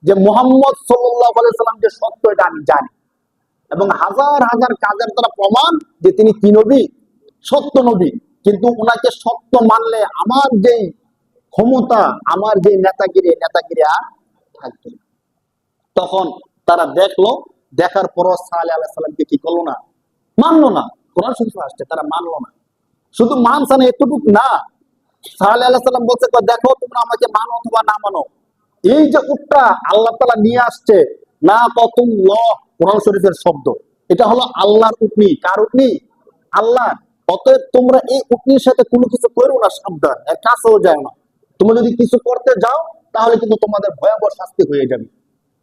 যে মুহাম্মদ সাল্লাল্লাহু আলাইহি সাল্লাম যে সত্য, এটা আমি জানি, এবং হাজার হাজার কাজের দ্বারা প্রমাণ যে তিনি কি নবী, সত্য নবী। কিন্তু ওনাকে সত্য মানলে আমার যেই ক্ষমতা, আমার যে নেতাগিরি, নেতাগিরি আর থাকবে না। তখন তারা দেখলো, দেখার পর সালেহ আলাইহিস সালামকে কি করলো না, মানলো না। কোরআন শরীফে আসছে তারা মানলো না। শুধু মানছে না এতটুকু না, সালেহ আলাইহিস সালাম বলছে দেখো তোমরা আমাকে মানো অথবা না মানো, এই যে উটটা আল্লাহ তাআলা নিয়ে আসছে, না কতুল্লাহ, কোরআন শরীফের শব্দ, এটা হলো আল্লাহর উটনি। কার উটনি? আল্লাহ। অতএব তোমরা এই উটনির সাথে কোনো কিছু করো না, সাবধান, এর কাছেও যায় না। তোমরা যদি কিছু করতে যাও তাহলে কিন্তু তোমাদের ভয়াবহ শাস্তি হয়ে যাবে।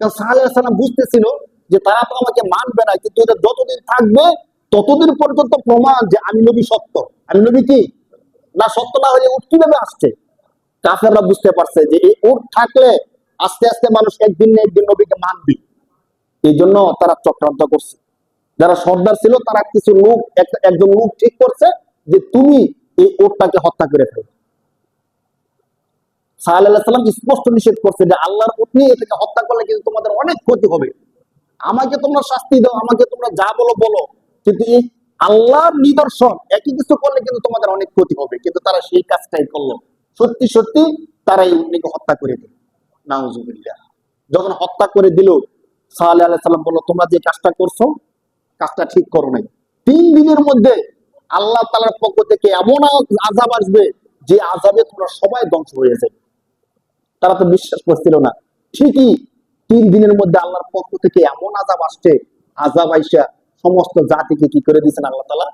কারণ সালেহ আলাইহিস সালাম বুঝতেছিল যে তারা তো আমাকে মানবে না, কিন্তু এটা যতদিন থাকবে ততদিন পর্যন্ত প্রমাণ যে আমি নবী সত্য। আমি নবী কি না সত্য না হলে উট কিভাবে আসছে? কাফেররা বুঝতে পারছে যে এই উট থাকলে আস্তে আস্তে মানুষ একদিন না একদিন নবীকে মানবে। এই জন্য তারা চক্রান্ত করছে যারা সর্দার ছিল তারা কিছু লোক একজন লোক ঠিক করছে যে তুমি এই ওটটাকে হত্যা করে ফেলো। সাল্লাল্লাহু আলাইহি সাল্লাম স্পষ্ট নিষেধ করছে যে আল্লাহর উট নিয়ে এটাকে হত্যা করলে কিন্তু তোমাদের অনেক ক্ষতি হবে। আমাকে তোমরা শাস্তি দাও, আমাকে তোমরা যা বলো বলো, কিন্তু এই আল্লাহর নিদর্শন একই কিছু করলে কিন্তু তোমাদের অনেক ক্ষতি হবে। কিন্তু তারা সেই কাজটাই করলো। সত্যি সত্যি তারা এই উটনিকে হত্যা করে দিল। নাউজুবিল্লাহ। যখন হত্যা করে দিল, সাল্লাল্লাহু আলাইহি সাল্লাম বলল, তোমরা যে কাজটা করছো কাজটা ঠিক করো নাই। 3 দিনের মধ্যে আল্লাহ তাআলার পক্ষ থেকে এমন আযাব আসবে যে আযাবে তোমরা সবাই ধ্বংস হয়ে যাবে। তারা তো বিশ্বাস করছিল না। ঠিকই 3 দিনের মধ্যে আল্লাহর পক্ষ থেকে এমন আযাব আসছে, আযাব আইসা সমস্ত জাতিকে কি করে দিয়েছেন আল্লাহ তাআলা?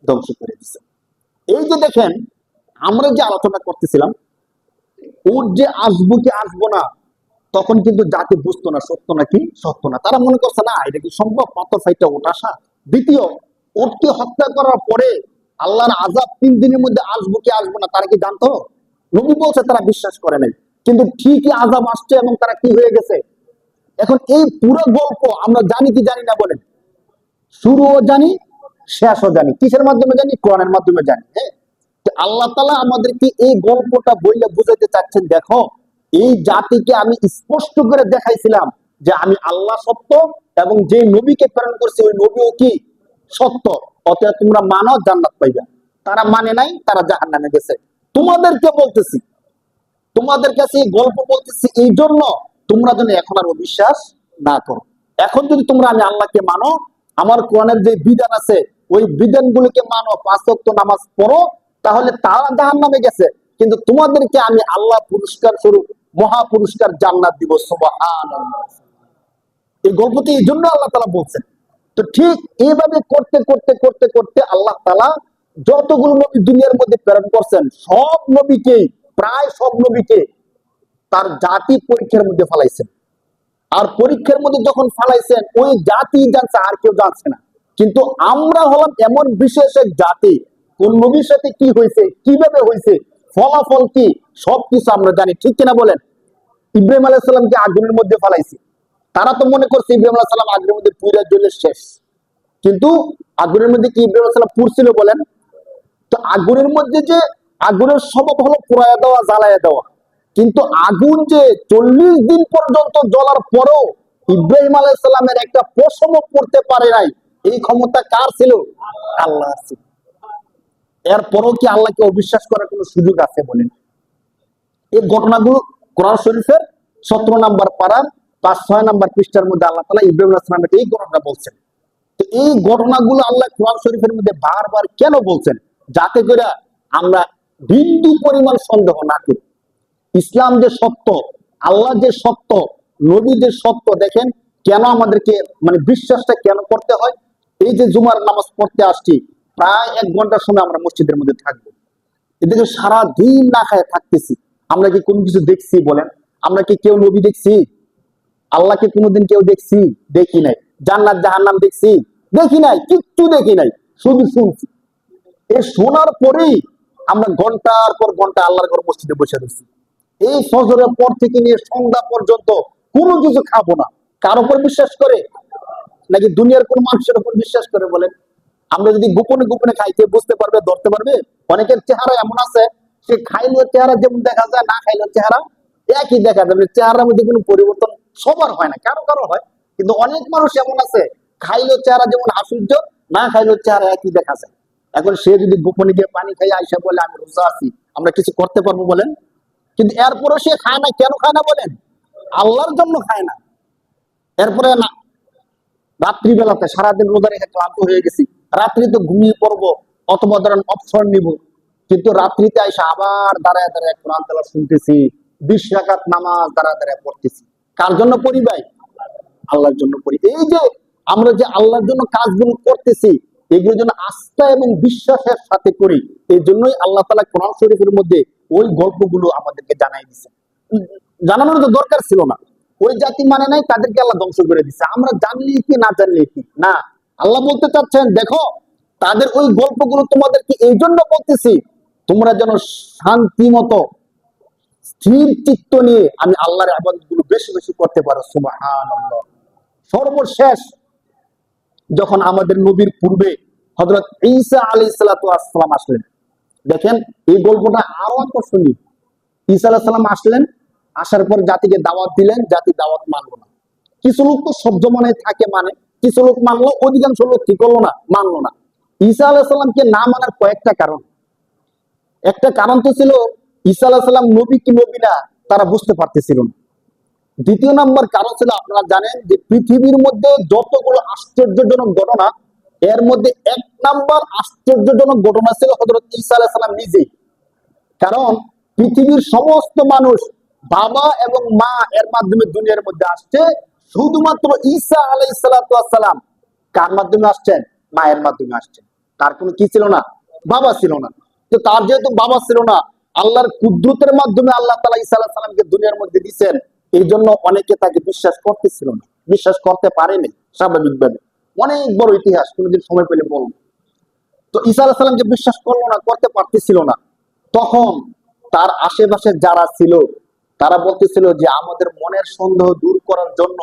ধ্বংস করে দিয়েছেন। এই যে দেখেন, আমরা যে আলোচনা করতেছিলাম, উট যে আসবো কি আসবো না, তখন কিন্তু জাতি বুঝতো না সত্য নাকি সত্য না। তারা মনে করছে না এটা কি সম্ভব, পাথর ফাইটা উট আসা। দ্বিতীয়, উটকে হত্যা করার পরে আল্লাহর আযাব 3 দিনের মধ্যে আসবো কি আসবো না তারা কি জানতো? নবী বলছে তারা বিশ্বাস করে নাই, কিন্তু ঠিকই আযাব আসছে এবং তারা কি হয়ে গেছে। এখন এই পুরো গল্প আমরা জানি কি জানি না বলেন? শুরুও জানি, শেষও জানি। কিসের মাধ্যমে জানি? কোরআনের মাধ্যমে জানি। হ্যাঁ, আল্লাহ তাআলা আমাদেরকে এই গল্পটা বইলে বুঝাতে চাচ্ছেন, দেখো এই জাতিকে আমি স্পষ্ট করে দেখাইছিলাম যে আমি আল্লাহ সত্য এবং যে নবীকে প্রেরণ করছি ওই নবীও কি সত্য, অতএব তোমরা মানো, জান্নাত পাইবা। তারা মানে নাই, তারা জাহান্নামে গেছে। তোমাদেরকে বলতেছি, তোমাদের কাছে এই গল্প বলতেছি এই জন্য তোমরা যেন এখন আর অবিশ্বাস না করো। এখন যদি তোমরা আমি আল্লাহকে মানো, আমার কোরআনের যে বিধান আছে ওই বিধানগুলোকে মানো, 5 ওয়াক্ত নামাজ পড়ো, তাহলে তারা জাহান্নামে গেছে, কিন্তু তোমাদেরকে আমি আল্লাহ পুরস্কার স্বরূপ মহা পুরস্কার জান্নাত দিব। সুবহানাল্লাহ। এই গল্পটি এই জন্য আল্লাহ তাআলা বলছেন। তো ঠিক এইভাবে করতে করতে করতে করতে আল্লাহ তাআলা যতগুলো নবী দুনিয়ার মধ্যে প্রেরণ করছেন, সব নবীকে, প্রায় সব নবীকে তার জাতি পরীক্ষার মধ্যে ফালাইছেন। আর পরীক্ষার মধ্যে যখন ফালাইছেন ওই জাতি জানছে, আর কেউ জানছে না। কিন্তু আমরা হলাম এমন বিশেষ এক জাতি, কোন নবীর সাথে কি হয়েছে, কিভাবে হয়েছে, ফলাফল কি, সবকিছু আমরা জানি। ঠিক কিনা বলেন? ইব্রাহিম আলাইহিস সালামকে আগুনের মধ্যে ফালাইছে। তারা তো মনে করছে ইব্রাহিম আলাইহিস সালাম আগুনের মধ্যে পুড়ে জ্বলে শেষ। কিন্তু আগুনের মধ্যে কি ইব্রাহিম আলাইহিস সালাম পুড়ছিল বলেন? তো আগুনের মধ্যে যে আগুনের স্বভাব হলো পোড়ায়া দেওয়া, জ্বালায়া দেওয়া। কিন্তু আগুন যে 40 দিন পর্যন্ত জ্বলার পরেও ইব্রাহিম আলাইহিস সালামের একটা পশমও পড়তে পারে নাই, এই ক্ষমতা কার ছিল? আল্লাহর ছিল। এরপরও কি আল্লাহকে অবিশ্বাস করার কোনো সুযোগ আছে বলেন? এই ঘটনাগুলো কোরআন শরীফের 17 নম্বর পারার 5-6 নম্বর পৃষ্ঠার মধ্যে আল্লাহ তাআলা ইব্রাহিম আলাইহিস সালামের এই ঘটনা বলছেন। তো এই ঘটনাগুলো আল্লাহ কোরআন শরীফের মধ্যে বারবার কেন বলছেন? যাতে করে আমরা বিন্দু পরিমাণ সন্দেহ না করি। ইসলাম যে সত্য, আল্লাহ যে সত্য, নবী যে সত্য, দেখেন কেন আমাদেরকে মানে বিশ্বাসটা কেন করতে হয়। এই যে জুমার নামাজ পড়তে আসছি, প্রায় 1 ঘন্টার সময় আমরা মসজিদের মধ্যে থাকবো। এদিকে সারা দিন না খায় থাকতেছি। আমরা কি কোনো কিছু দেখছি বলেন? আমরা কি কেউ নবী দেখছি? আল্লাহকে কোনোদিন কেউ দেখছি? দেখি নাই। জান্নাত জাহান্নাম দেখছি? দেখি নাই, কিচ্ছু দেখি নাই, শুধু শুনছি। এই শোনার পরেই আমরা ঘন্টার পর ঘন্টা আল্লাহর ঘর মসজিদে বসে রয়েছি। এই ফজরের পর থেকে নিয়ে সন্ধ্যা পর্যন্ত কোনো কিছু খাবো না। কার উপর বিশ্বাস করে? নাকি দুনিয়ার কোন মানুষের উপর বিশ্বাস করে বলেন? আমরা যদি গোপনে গোপনে খাই, কে বুঝতে পারবে, ধরতে পারবে? অনেকের চেহারা এমন আছে, সে খাইলেও চেহারা যেমন দেখা যায়, না খাইলেও চেহারা একই দেখা যাবে। চেহারার মধ্যে কোনো পরিবর্তন সবার হয় না, কারো কারো হয়। কিন্তু অনেক মানুষ এমন আছে, খাইলেও চেহারা যেমন আশ্চর্য, না খাইলেও চেহারা একই দেখা যায়। এখন সে যদি গোপনে গিয়ে পানি খাই আইসা বলে আমি রোজা আছি, আমরা কিছু করতে পারবো বলেন? কিন্তু এরপরে সে খায় না, কেন খায় না বলেন? আল্লাহর জন্য খায় না। এরপরে না, রাত্রিবেলাতে সারাদিন রোজা রেখে ক্লান্ত হয়ে গেছি, রাত্রি তো ঘুমিয়ে পড়বো অথবা ধরেন অবসর নিব, কিন্তু রাত্রিতে আইসা আবার দাঁড়ায় দাঁড়ায় কোরআন তেলাওয়াত শুনতেছি, 20 রাকাত নামাজ দাঁড়ায় দাঁড়ায় পড়তেছি। কার জন্য পড়ি ভাই? আল্লাহর জন্য পড়ি। এই যে আমরা যে আল্লাহর জন্য কাজগুলো করতেছি, এগুলো যেন আস্থা এবং বিশ্বাসের সাথে করি। এই জন্যই আল্লাহ তাআলা কোরআন শরীফের মধ্যে ওই গল্পগুলো আমাদেরকে জানাই দিয়েছে। জানানোর তো দরকার ছিল না। ওই জাতি মানে নাই, তাদেরকে আল্লাহ ধ্বংস করে দিচ্ছে। আমরা জানলে কি না জানলে কি না, আল্লাহ বলতে চাচ্ছেন দেখো তাদের ওই গল্পগুলো তোমাদেরকে এই জন্য বলতেছি, তোমরা যেন শান্তি মতো স্থির চিত্ত নিয়ে আমি আল্লাহর ইবাদত গুলো বেশি বেশি করতে পারো। সুবহানাল্লাহ। সর্বশেষ যখন আমাদের নবীর পূর্বে হযরত ঈসা আলাইহিস সালাতু ওয়াস সালাম আসলেন। দেখেন এই গল্পটা আরো আকর্ষণীয়। ঈসা আলাইহিস সালাম আসলেন, আসার পর জাতিকে দাওয়াত দিলেন, জাতি দাওয়াত মানলো না। কিছু লোক তো সহ্য মনে থাকে, মানে কিছু লোক মানলো, অধিকাংশ লোক কি করলো না, মানলো না। ঈসা আলাইহিস সালামকে না মানার কয়েকটা কারণ। একটা কারণ তো ছিল ঈসা আলাইহিস সালাম নবী কি নবী না তারা বুঝতে পারতেছিল না। দ্বিতীয় নম্বর কারণ ছিল, আপনারা জানেন যে পৃথিবীর মধ্যে যতগুলো আশ্চর্যজনক ঘটনা, এর মধ্যে এক নাম্বার আশ্চর্যজনক ঘটনা ছিল হযরত ঈসা আলাইহিস সালাম নিজেই। কারণ পৃথিবীর সমস্ত মানুষ বাবা এবং মা এর মাধ্যমে দুনিয়ার মধ্যে আসছে, শুধুমাত্র ঈসা আলাইহিস সালাতু ওয়াস সালাম কার মাধ্যমে আসছেন? মায়ের মাধ্যমে আসছেন। তার কোনো কি ছিল না? বাবা ছিল না। তো তার যেহেতু বাবা ছিল না, আল্লাহর কুদরতের মাধ্যমে আল্লাহ তাআলা ঈসা আলাইহিস সালামকে দুনিয়ার মধ্যে দিয়েছেন। এই জন্য অনেকে তাকে বিশ্বাস করতেছিল না, বিশ্বাস করতে পারেনি স্বাভাবিকভাবে। অনেক বড় ইতিহাস, কোনোদিন সময় পেলে বলবো। তো ঈসা আলাইহিস সালামকে বিশ্বাস করলো না, করতে পারতেছিল না। তখন তার আশেপাশে যারা ছিল তারা বলতেছিল যে আমাদের মনের সন্দেহ দূর করার জন্য,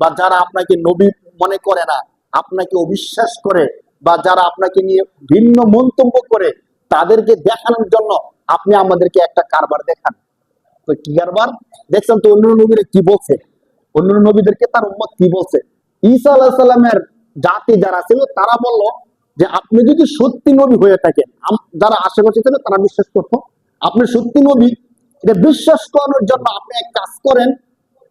বা যারা আপনাকে নবী মনে করে না, আপনাকে অবিশ্বাস করে, বা যারা আপনাকে নিয়ে ভিন্ন মন্তব্য করে, তাদেরকে দেখানোর জন্য আপনি আমাদেরকে একটা কারবার দেখান। তো কি কারবার দেখছেন তো? অন্য নবীরা কি বলছে, অন্য নবীদেরকে তার উম্মত কি বলছে। ঈসা আলাইহিস সালামের জাতি যারা ছিল তারা বলল যে আপনি যদি সত্যি নবী হয়ে থাকেন, যারা আশেপাশে ছিল তারা বিশ্বাস করতো, আপনি সত্যি নবী, এটা বিশ্বাস করানোর জন্য আপনি এক কাজ করেন।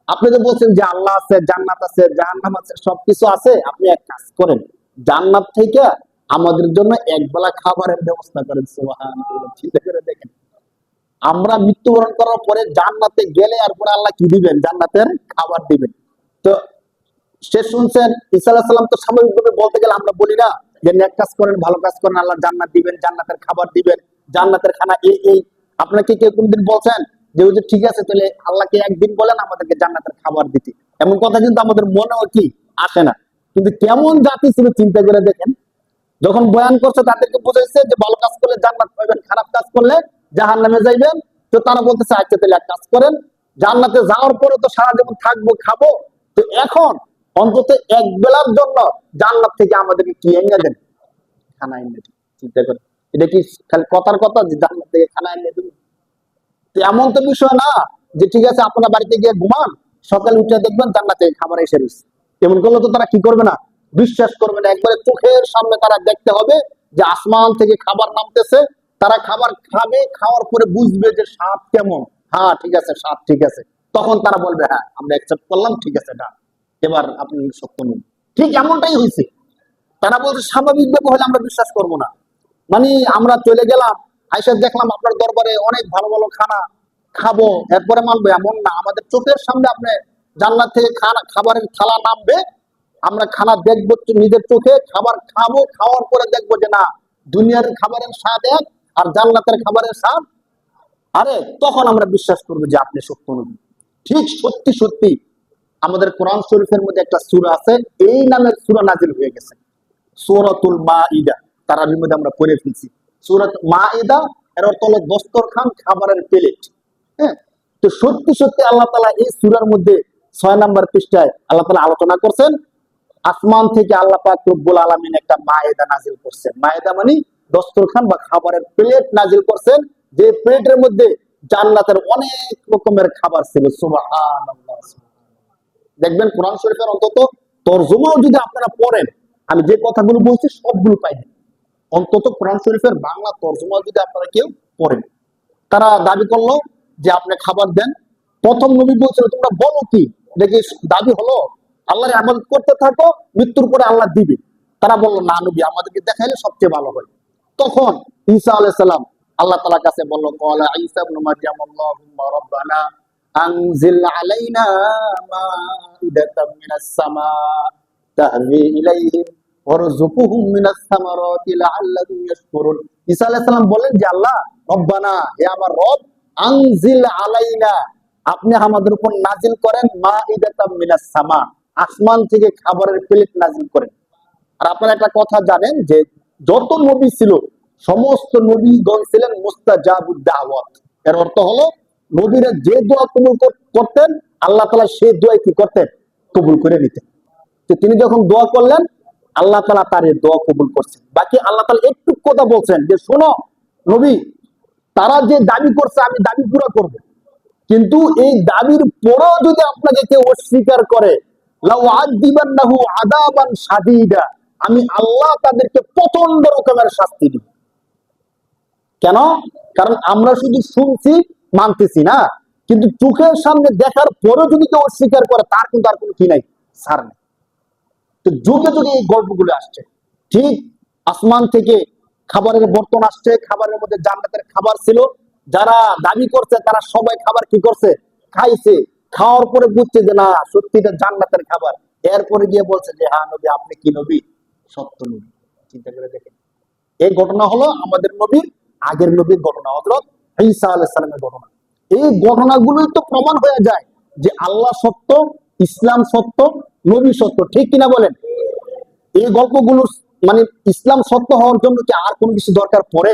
আপনি তো বলছেন যে আল্লাহ আছে, জান্নাত আছে, জাহান্নাম আছে, সবকিছু আছে। আপনি এক কাজ করেন, জান্নাত থেকে আমাদের জন্য একবেলা খাবারের ব্যবস্থা করেন। সুবহানাল্লাহ, চিন্তা করে দেখেন, আমরা মৃত্যুবরণ করার পরে জান্নাতে গেলে আর পরে আল্লাহ কি দিবেন? জান্নাতের খাবার দিবেন। তো সে শুনছেন ঈসা আলাইহিস সালাম তো স্বাভাবিকভাবে বলতে গেলে আমরা বলি না যে নেক কাজ করেন, ভালো কাজ করেন, আল্লাহ জান্নাত দিবেন, জান্নাতের খাবার দিবেন, জান্নাতের খানা এই। আপনাকে কেউ কোনদিন বলছেন যে ওই যে ঠিক আছে তাহলে আল্লাহকে একদিন বলেন আমাদেরকে জান্নাতের খাবার দিতে? এমন কথা কিন্তু আমাদের মনেও কি আসে না। কিন্তু কেমন জাতি ছিল চিন্তা করে দেখেন। যখন বয়ান করছে তাদেরকে বুঝাইছে যে ভালো কাজ করলে জান্নাত পাবেন, খারাপ কাজ করলে জাহান্নামে যাইবেন। তো তারা বলতেছে আচ্ছা তাহলে এক কাজ করেন, জান্নাতে যাওয়ার পরে তো সারা জীবন থাকবো, খাবো, তো এখন অন্তত এক বেলার জন্য জান্নাত থেকে আমাদেরকে কি এনে দেন? খানা এনে দেন। চিন্তা করেন, এটা কি খালি কথার কথা যে জান্নাত থেকে খানা এনে দেবেন? তো এমন তো বিষয় না যে ঠিক আছে আপনারা বাড়িতে গিয়ে ঘুমান, সকালে উঠে দেখবেন জান্নাতে খাবার এসে রয়েছে। এমন করলে তো তারা কি করবে না? বিশ্বাস করবে না। একবারে চোখের সামনে তারা দেখতে হবে যে আসমান থেকে খাবার নামতেছে, তারা খাবার খাবে, খাওয়ার পরে বুঝবে যে স্বাদ কেমন। হ্যাঁ ঠিক আছে, স্বাদ ঠিক আছে, তখন তারা বলবে হ্যাঁ আমরা অ্যাকসেপ্ট করলাম, ঠিক আছে না, এবার আপনি সত্য নন। ঠিক এমনটাই হয়েছে। তারা বলছে স্বাভাবিকভাবে হলে আমরা বিশ্বাস করব না। মানে আমরা চলে গেলাম, আইসা দেখলাম আপনার দরবারে অনেক ভালো ভালো খানা, খাবো এরপরে মানবো এমন না। আমাদের চোখের সামনে আপনি জান্নাত থেকে খাবারের থালা নামবে, আমরা খানা দেখবো নিজের চোখে, খাবার খাবো, খাওয়ার পরে দেখবো যে না, দুনিয়ার খাবারের স্বাদ এক আর জান্নাতের খাবারের স্বাদ আরে, তখন আমরা বিশ্বাস করবো যে আপনি সত্য নবী। ঠিক সত্যি সত্যি আমাদের কোরআন শরীফের মধ্যে একটা সূরা আছে, এই নামের সূরা নাজিল হয়ে গেছে, সূরাতুল মাইদা। তারাবির মধ্যে আমরা পড়ে ফেলছি সূরাত মাইদা। এর অর্থ হলো দস্তরখান, খাবারের প্লেট। হ্যাঁ, তো সত্যি সত্যি আল্লাহ তাআলা এই সূরার মধ্যে 6 নম্বর পৃষ্ঠায় আল্লাহ তাআলা আলোচনা করছেন, আসমান থেকে আল্লাহ পাক রব্বুল আলামিন একটা মাইদা নাজিল করছেন। মাইদা মানে দস্তরখান বা খাবারের প্লেট নাজিল করছেন, যে প্লেটের মধ্যে জান্নাতের অনেক রকমের খাবার ছিল। সুবহানাল্লাহ। দেখবেন কোরআন শরীফের অন্তত তরজমাও যদি আপনারা পড়েন, আমি যে কথাগুলো বলছি সবগুলো পাইবেন। অন্তত কোরআন শরীফের বাংলা তরজমা যদি আপনারা কেউ পড়েন, তারা দাবি করলো যে আপনি খাবার দেন। প্রথম নবী বলছিল তোমরা বলো কি, দেখি দাবি হলো আল্লাহর ইবাদত করতে থাকো, মৃত্যুর পরে আল্লাহ দিবে। তারা বললো না নবী, আমাদেরকে দেখাইলে সবচেয়ে ভালো হয়। তখন ঈসা আলাইহিস সালাম আল্লাহ তাআলার কাছে বলল, ক্বালা ঈসা ইবনে মারইয়াম আল্লাহুম্মা রাব্বানা আনজিল আলাইনা মাইদাতাম মিনাস সামা তাহবি ইলাইহিম ওয়ারযুকহুম মিনাস সামারাতি লাআল্লাহুম ইয়াশকুরুন। ঈসা আলাইহিস সালাম বলেন যে আল্লাহ, রব্বানা, হে আমার রব, আনজিল আলাইনা, আপনি আমাদের উপর নাজিল করেন, মাইদাতাম মিনাস সামা, আসমান থেকে খাবারের প্লেট নাজিল করেন। আর আপনারা একটা কথা জানেন যে যত নবী ছিল সমস্ত নবীগণ ছিলেন মুস্তাজাবুদ দাওয়াত। এর অর্থ হলো নবীরা যে দোয়া কবুল করতেন আল্লাহ তাআলা সেই দোয়া কি করতেন? কবুল করে নিতেন। তো তিনি যখন দোয়া করলেন আল্লাহ তাআলা তার এই দোয়া কবুল করছেন। বাকি আল্লাহ তাআলা একটু কথা বলছেন যে শোনো নবী, তারা যে দাবি করছে আমি দাবি পুরো করব, কিন্তু এই দাবির পরেও যদি আপনাকে কেউ অস্বীকার করে, লাউ আযিবান্নাহু আযাবান শাদীদা, আমি আল্লাহ তাদেরকে প্রচন্ড রকমের শাস্তি দিব। কেন? কারণ আমরা শুধু শুনছি, মানতেছি না, কিন্তু চোখের সামনে দেখার পরেও যদি কেউ অস্বীকার করে তার কিন্তু আর কোনো কি নাই, ছাড় নেই। তো যুগে যুগে এই গল্পগুলো আসছে। ঠিক আসমান থেকে খাবারের বর্তন আসছে, খাবারের মধ্যে জান্নাতের খাবার ছিল, যারা দাবি করছে তারা সবাই খাবার কি করছে, খাইছে। খাওয়ার পরে বুঝছে যে না সত্যি এটা জান্নাতের খাবার। এরপরে গিয়ে বলছে যে হ্যাঁ নবী, আপনি কি নবী? সত্য নবী। চিন্তা করে দেখেন, এই ঘটনা হলো আমাদের নবীর আগের নবীর ঘটনা, হযরত ঈসা আলাইহিস সালামের ঘটনা। এই ঘটনাগুলোই তো প্রমাণ হয়ে যায় যে আল্লাহ সত্য, ইসলাম সত্য, নবী সত্য। ঠিক কিনা বলেন? এই গল্পগুলো মানে ইসলাম সত্য হওয়ার জন্য কি আর কোনো কিছু দরকার পড়ে?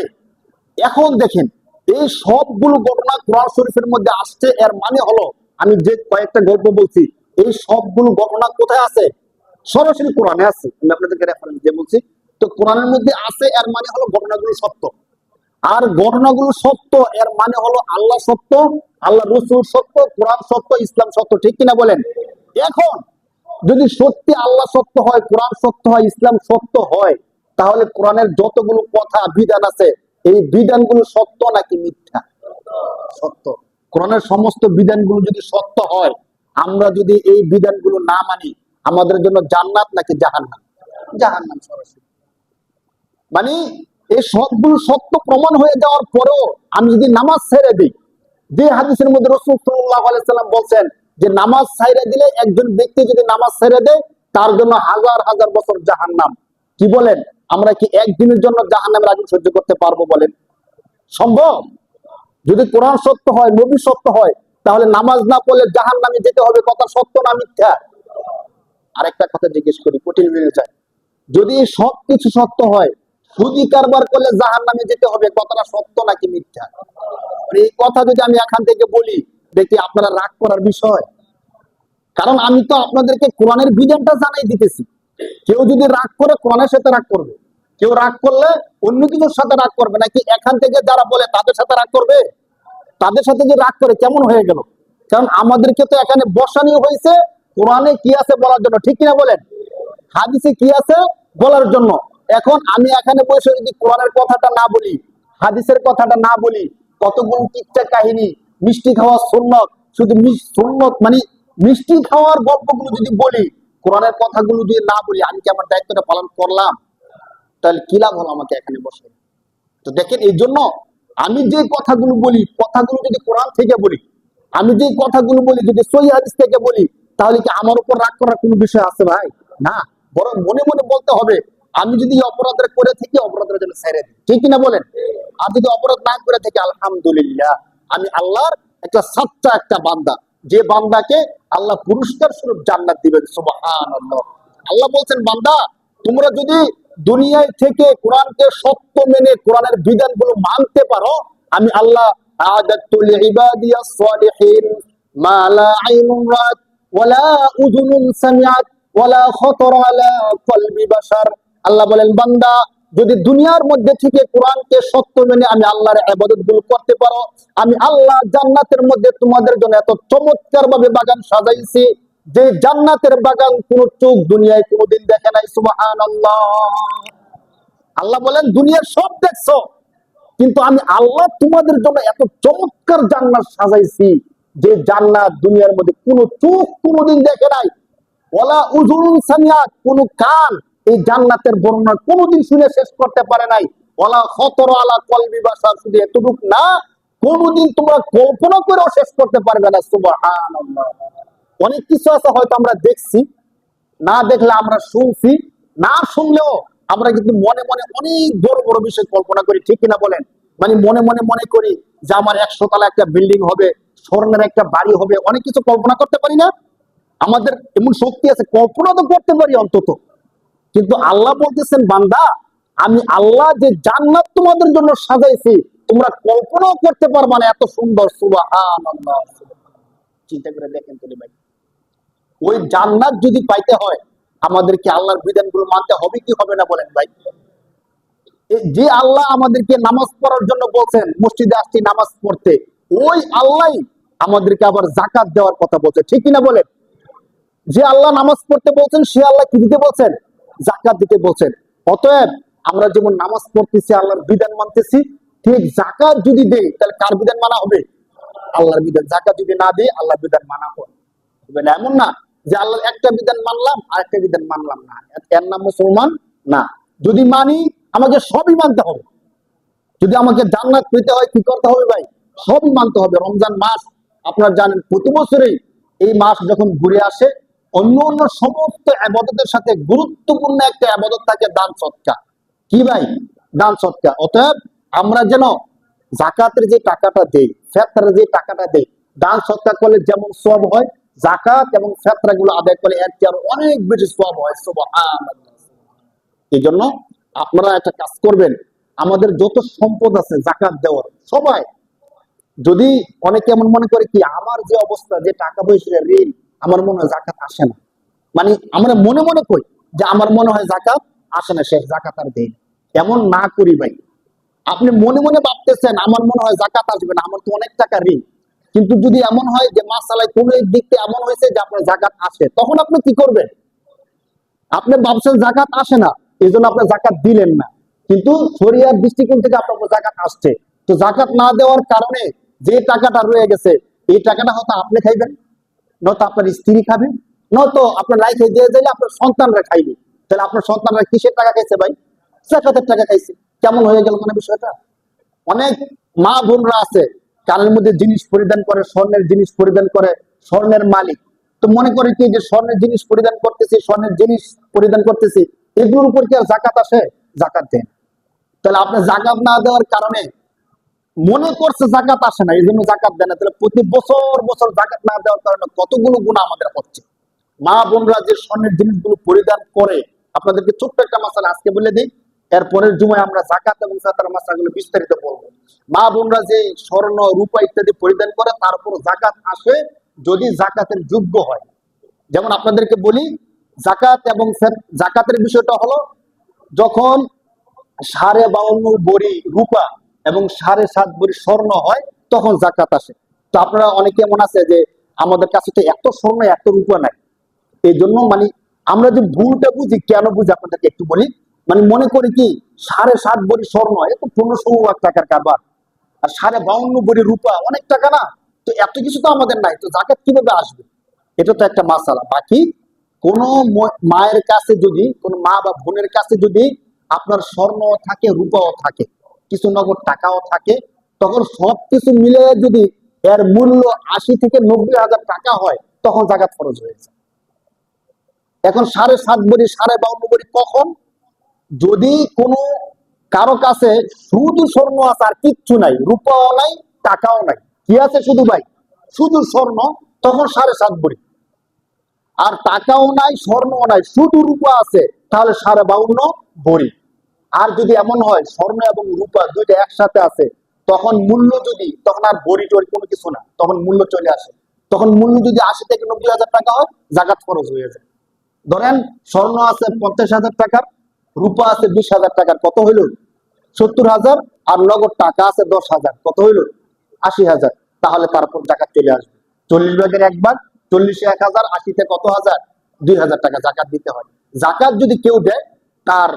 এখন দেখেন, এই সবগুলো ঘটনা কোরআন শরীফের মধ্যে আসছে, এর মানে হলো আমি যে কয়েকটা গল্প বলছি এই সবগুলো ঘটনা কোথায় আছে? সরাসরি কোরআনে আছে। আমি আপনাদেরকে রেফারেন্স দিয়ে বলছি। তো কোরআনের মধ্যে আছে, এর মানে হলো ঘটনাগুলো সত্য। আর ঘটনাগুলো সত্য এর মানে হলো আল্লাহ সত্য, আল্লাহ রসুল সত্য, কোরআন সত্য, ইসলাম সত্য। ঠিক কিনা বলেন? এখন যদি সত্যি আল্লাহ সত্য হয়, কোরআন সত্য হয়, ইসলাম সত্য হয়, তাহলে কোরআনের যতগুলো কথা বিধান আছে এই বিধানগুলো সত্য নাকি মিথ্যা? সত্য। কোরআনের সমস্ত বিধানগুলো যদি সত্য হয়, আমরা যদি এই বিধানগুলো না মানি, আমাদের জন্য জান্নাত নাকি জাহান্নাম? জাহান্নাম সরাসরি। মানে এই সবগুলো সত্য প্রমাণ হয়ে যাওয়ার পরেও আমি যদি নামাজ ছেড়ে দিই, যে হাদিসের মধ্যে রাসূল সাল্লাল্লাহু আলাইহি সাল্লাম বলছেন যে নামাজ ছেড়ে দিলে, একজন ব্যক্তি যদি নামাজ ছেড়ে দেয় তার জন্য হাজার হাজার বছর জাহান্নাম। কি বলেন? আমরা কি একদিনের জন্য জাহান্নামের আগুন সহ্য করতে পারবো বলেন? সম্ভব? যদি কোরআন সত্য হয়, নবী সত্য হয়, তাহলে নামাজ না পড়লে জাহান্নামে যেতে হবে, কথা সত্য না মিথ্যা? আরেকটা কথা জিজ্ঞেস করি, কঠিন হয়ে যায়। যদি সবকিছু সত্য হয়, সুদি কারবার করলে জাহান্নামে যেতে হবে, কথাটা সত্য নাকি মিথ্যা? এই কথা যদি আমি এখান থেকে বলি, দেখি আপনারা রাগ করার বিষয়। কারণ আমি তো আপনাদেরকে কোরআনের বিধানটা জানাই দিতেছি। কেউ যদি রাগ করে কোরআনের সাথে রাগ করবে, কেউ রাগ করলে অন্য কিছুর সাথে রাগ করবে, নাকি এখান থেকে যারা বলে তাদের সাথে রাগ করবে? তাদের সাথে যে রাগ করে কেমন হয়ে গেল? কারণ আমাদেরকে তো এখানে বসানো হয়েছে কোরআনে কি আছে বলার জন্য। ঠিক কিনা বলেন? হাদিসে কি আছে বলার জন্য। এখন আমি এখানে বসে যদি কোরআনের কথাটা না বলি, হাদিসের কথাটা না বলি, কতগুলো কিচ্ছা কাহিনী, মিষ্টি খাওয়ার সুন্নত, শুধু সুন্নত মানে মিষ্টি খাওয়ার গল্পগুলো যদি বলি, কোরআনের কথাগুলো যদি না বলি, আমি কি আমার দায়িত্বটা পালন করলাম? তাহলে কি লাভ হলো আমাকে এখানে বসে? তো দেখেন, এই জন্য আমি যে কথাগুলো বলি, কথাগুলো যদি কোরআন থেকে বলি, আমি যে কথাগুলো বলি যদি সহিহ হাদিস থেকে বলি, তাহলে কি আমার উপর রাগ করার কোনো বিষয় আছে ভাই? না। বরং মনে মনে বলতে হবে, আমি যদি অপরাধের করে থাকি, অপরাধের জন্য ছেড়ে দিই। ঠিক কিনা বলেন? আর যদি অপরাধ না করে থাকি, আলহামদুলিল্লাহ, আমি আল্লাহর একটা সাচ্চা একটা বান্দা, যে বান্দাকে আল্লাহ পুরস্কার স্বরূপ জান্নাত দিবেন। সুবহানাল্লাহ। আল্লাহ বলছেন, বান্দা তোমরা যদি দুনিয়ায় থেকে কোরআনকে সত্য মেনে কোরআনের বিধানগুলো মানতে পারো, আমি আল্লাহ আ'দাতু লিইবাদিয়াস সালিহিন মা লা আইনুন রাআত ওয়ালা উযুনুন সামিআত ওয়ালা খাতারা আলা কলবি বাশার। আল্লাহ বলেন, বান্দা যদি দুনিয়ার মধ্যে থেকে কোরআনকে সত্য মেনে আমি আল্লাহর ইবাদতগুলো করতে পারো, আমি আল্লাহ জান্নাতের মধ্যে তোমাদের জন্য এত চমৎকার ভাবে বাগান সাজাইছি, যে জান্নাতের বাগান কোন চোখ দুনিয়ায় কোনোদিন দেখে নাই। সুবহানাল্লাহ। আল্লাহ বলেন, দুনিয়ার সব দেখছো, কিন্তু আমি আল্লাহ তোমাদের জন্য এত চমৎকার জান্নাত সাজাইছি, যে জান্নাত দুনিয়ার মধ্যে কোন চোখ কোনোদিন দেখে নাই। ওয়ালা উযুনুন সামিআত, কোন কান এই জান্নাতের বর্ণনা কোনোদিন শুনে শেষ করতে পারে নাই। ওয়ালা খাতারা আলা কলবি বাশার, শুধু এতটুকু না, কোনোদিন তোমরা কল্পনা করেও শেষ করতে পারবে না। সুবহানাল্লাহ। অনেক কিছু আছে হয়তো আমরা দেখছি, না দেখলে আমরা শুনছি, না শুনলেও আমরা কিন্তু মনে মনে অনেক বড় বড় বিষয় কল্পনা করি। ঠিক কিনা বলেন? মানে মনে মনে মনে করি যে আমার 100 তলা একটা বিল্ডিং হবে, স্বর্ণের একটা বাড়ি হবে, অনেক কিছু কল্পনা করতে পারি না? আমাদের এমন শক্তি আছে, কল্পনা তো করতে পারি অন্তত। কিন্তু আল্লাহ বলতেছেন, বান্দা আমি আল্লাহ যে জান্নাত তোমাদের জন্য সাজাইছি, তোমরা কল্পনাও করতে পারবা না এত সুন্দর। সুবহানাল্লাহ। চিন্তা করে দেখেন তো ভাই, ওই জান্নাত যদি পাইতে হয়, আমাদেরকে আল্লাহর বিধানগুলো মানতে হবে কি হবে না বলেন ভাই? যে আল্লাহ আমাদেরকে নামাজ পড়ার জন্য বলছেন, মসজিদে আসছি নামাজ পড়তে, ওই আল্লাহ আমাদেরকে আবার জাকাত দেওয়ার কথা বলছে, ঠিক কিনা বলেন? যে আল্লাহ নামাজ পড়তে বলছেন সে আল্লাহ কি দিতে বলছেন? জাকাত দিতে বলছেন। অতএব আমরা যেমন নামাজ পড়তেছি, আল্লাহর বিধান মানতেছি, ঠিক জাকাত যদি দেই তাহলে কার বিধান মানা হবে? আল্লাহর বিধান। জাকাত যদি না দিই আল্লাহর বিধান মানা হবে না। এমন না যে আল্লাহর একটা বিধান মানলাম আর একটা বিধান মানলাম না, এর নাম মুসলমান না। যদি মানি আমাকে সবই মানতে হবে। যদি আমাকে জান্নাত পেতে হয় কি করতে হবে ভাই? সবই মানতে হবে। রমজান মাস আপনারা জানেন প্রতি বছরই এই মাস যখন ঘুরে আসে, অন্য অন্য সমস্ত আবাদতের সাথে গুরুত্বপূর্ণ একটা আবাদত থাকে দান সৎকা। কি ভাই? দান সৎকা। অতএব আমরা যেন জাকাতের যে টাকাটা দেই, ফেতরার যে টাকাটা দেই, দান সৎকা করলে যেমন সওয়াব হয়, জাকাত এবং ফেতরা গুলো আদায় করলে এর চেয়ে আরো অনেক বেশি সওয়াব হয়। সুবহানাল্লাহ। এই জন্য আপনারা একটা কাজ করবেন, আমাদের যত সম্পদ আছে জাকাত দেওয়ার সবাই, যদি অনেকে এমন মনে করে কি আমার যে অবস্থা, যে টাকা পয়সা ঋণ, আমার মনে হয় জাকাত আসে না, মানে আমরা মনে মনে কই যে আমার মনে হয় জাকাত আসে না, সে জাকাত আর দেয় না। এমন না করি ভাই। আপনি মনে মনে ভাবতেছেন আমার মনে হয় জাকাত আসবে না, আমার তো অনেক টাকা ঋণ, কিন্তু যদি এমন হয় যে মাসালায় কোন দিক থেকে এমন হয়েছে যে আপনার জাকাত আসে, তখন আপনি কি করবেন? আপনি ভাবছেন জাকাত আসে না, এই জন্য আপনি জাকাত দিলেন না, কিন্তু শরিয়ার দৃষ্টিকোণ থেকে আপনার উপর জাকাত আসছে। তো জাকাত না দেওয়ার কারণে যে টাকাটা রয়ে গেছে, এই টাকাটা হয়তো আপনি খাইবেন, নয়তো আপনার স্ত্রী খাবে, নয়তো আপনার লাইফে দিয়ে দিলে আপনার সন্তানরা খাইবে। তাহলে আপনার সন্তানরা কিসের টাকা খাইছে ভাই? জাকাতের টাকা খাইছে। কেমন হয়ে গেল মানে বিষয়টা? অনেক মা বোনরা আছে কানের মধ্যে জিনিস পরিধান করে, স্বর্ণের জিনিস পরিধান করে, স্বর্ণের মালিক। তো মনে করে কি যে স্বর্ণের জিনিস পরিধান করতেছি, স্বর্ণের জিনিস পরিধান করতেছি, এগুলোর উপর কি আর জাকাত আসে? জাকাত দেন। তাহলে আপনি জাকাত না দেওয়ার কারণে মনে করছে জাকাত আসে না, এই জন্য জাকাত দেয় না। তাহলে প্রতি বছর বছর জাকাত না দেওয়ার কারণে কতগুলো গুনাহ আমাদের হচ্ছে। মা বোনরা যে স্বর্ণের জিনিসগুলো পরিধান করে, আপনাদেরকে ছোট্ট একটা মাসালা আজকে বলে দিই, এরপরের জুমায় আমরা জাকাত এবং ফিতরার মাসালাগুলো বিস্তারিত বলবো। মা বোনরা যে স্বর্ণ রূপা ইত্যাদি পরিধান করে তার উপর জাকাত আসে যদি জাকাতের যোগ্য হয়। যেমন আপনাদেরকে বলি, জাকাত এবং জাকাতের বিষয়টা হলো, যখন 52.5 ভরি রূপা এবং 7.5 ভরি স্বর্ণ হয় তখন জাকাত আসে। তো আপনারা অনেকে এমন আছে যে আমাদের কাছে তো এত স্বর্ণ এত রূপা নাই, এই জন্য মানে আমরা যে ভুলটা বুঝি, কেন বুঝি আপনাদেরকে একটু বলি। মানে মনে করি কি 7.5 ভরি স্বর্ণ এত 15-16 লাখ টাকার কারবার, আর 52.5 ভরি রূপা অনেক টাকা না, তো এত কিছু তো আমাদের নাই, তো জাকাত কিভাবে আসবে? এটা তো একটা মাসালা। বাকি কোন মায়ের কাছে যদি, কোন মা বা বোনের কাছে যদি আপনার স্বর্ণ থাকে, রূপাও থাকে, কিছু নগদ টাকাও থাকে, তখন সবকিছু মিলে যদি এর মূল্য 80 থেকে 90 হাজার টাকা হয় তখন জাকাত ফরজ হয়েছে। এখন 7.5 ভরি 52.5 ভরি কখন? যদি কোনো কারো কাছে শুধু স্বর্ণ আছে আর কিচ্ছু নাই, রূপাও নাই, টাকাও নাই, কি আছে শুধু ভাই? শুধু স্বর্ণ, তখন 7.5 ভরি। আর টাকাও নাই, স্বর্ণও নাই, শুধু রূপা আছে, তাহলে 52.5 ভরি। আর যদি এমন হয় স্বর্ণ এবং রূপা দুইটা একসাথে আছে, তখন মূল্য যদি, তখন আর ভরি টরি কোনো কিছু না, তখন মূল্য চলে আসে। তখন মূল্য যদি 80 থেকে 90 হাজার টাকা হয়, জাকাত ফরজ হয়ে যায়। ধরেন স্বর্ণ আছে 50,000 টাকার, রূপা আছে 20,000 টাকার, কত হইল? 70,000। আর নগদ টাকা আছে 10,000, কত হইল? 80,000। তাহলে তারপর জাকাত চলে আসবে। 40 ভাগের 1 ভাগ, 40-এ 1,000, 80-তে কত হাজার? 2,000 টাকা জাকাত দিতে হয়। জাকাত যদি কেউ দেয়, তার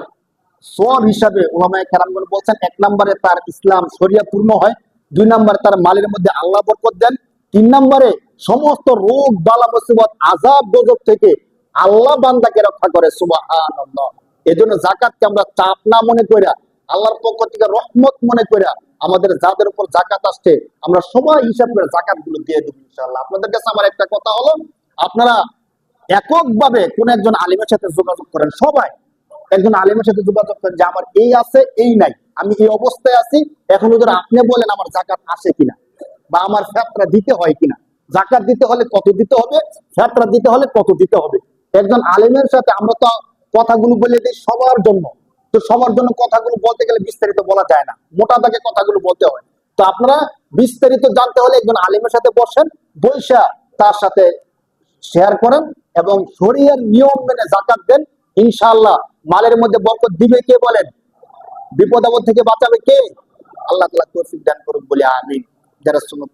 সওয়াব হিসাবে উলামায়ে কেরামগণ বলছেন, 1 নম্বরে তার ইসলাম শরিয়া পূর্ণ হয়, 2 নম্বরে তার মালের মধ্যে আল্লাহ বরকত দেন, 3 নম্বরে সমস্ত রোগ বালা মুসিবত আযাব গজব থেকে আল্লাহ বান্দাকে রক্ষা করে। সুবহানাল্লাহ। এজন্য জাকাতকে আমরা চাপ না মনে কইরা, আল্লাহর পক্ষ থেকে রহমত মনে কইরা, আমাদের যাদের উপর জাকাত আসছে আমরা সবাই হিসাব করে জাকাত গুলো দিয়ে দেব ইনশাআল্লাহ। আপনাদের কাছে আমার একটা কথা হলো, আপনারা এককভাবে কোন একজন আলিমের সাথে যোগাযোগ করেন, সবাই একজন আলিমের সাথে যোগাযোগ করেন যে আমার এই আছে, এই নাই, আমি এই অবস্থায় আছি, এখন যদি আপনি বলেন আমার জাকাত আসে কিনা বা আমার ফিতরা দিতে হয় কিনা, জাকাত দিতে হলে কত দিতে হবে, ফিতরা দিতে হলে কত দিতে হবে। একজন আলিমের সাথে আমরা তো কথাগুলো বলে দিই সবার জন্য, তো সবার জন্য কথাগুলো বলতে গেলে বিস্তারিত বলা যায় না, মোটা দাগে কথাগুলো বলতে হয়। তো আপনারা বিস্তারিত জানতে হলে একজন আলিমের সাথে বসেন, বৈশা তার সাথে শেয়ার করেন, এবং শরীয়তের নিয়ম মেনে জাকাত দেন, ইনশাআল্লাহ মালের মধ্যে বরকত দিবে কে বলেন? বিপদ আপদ থেকে বাঁচাবে কে? আল্লাহ তাআলা তৌফিক দান করুন বলে আমিন। যারা সুন্নাত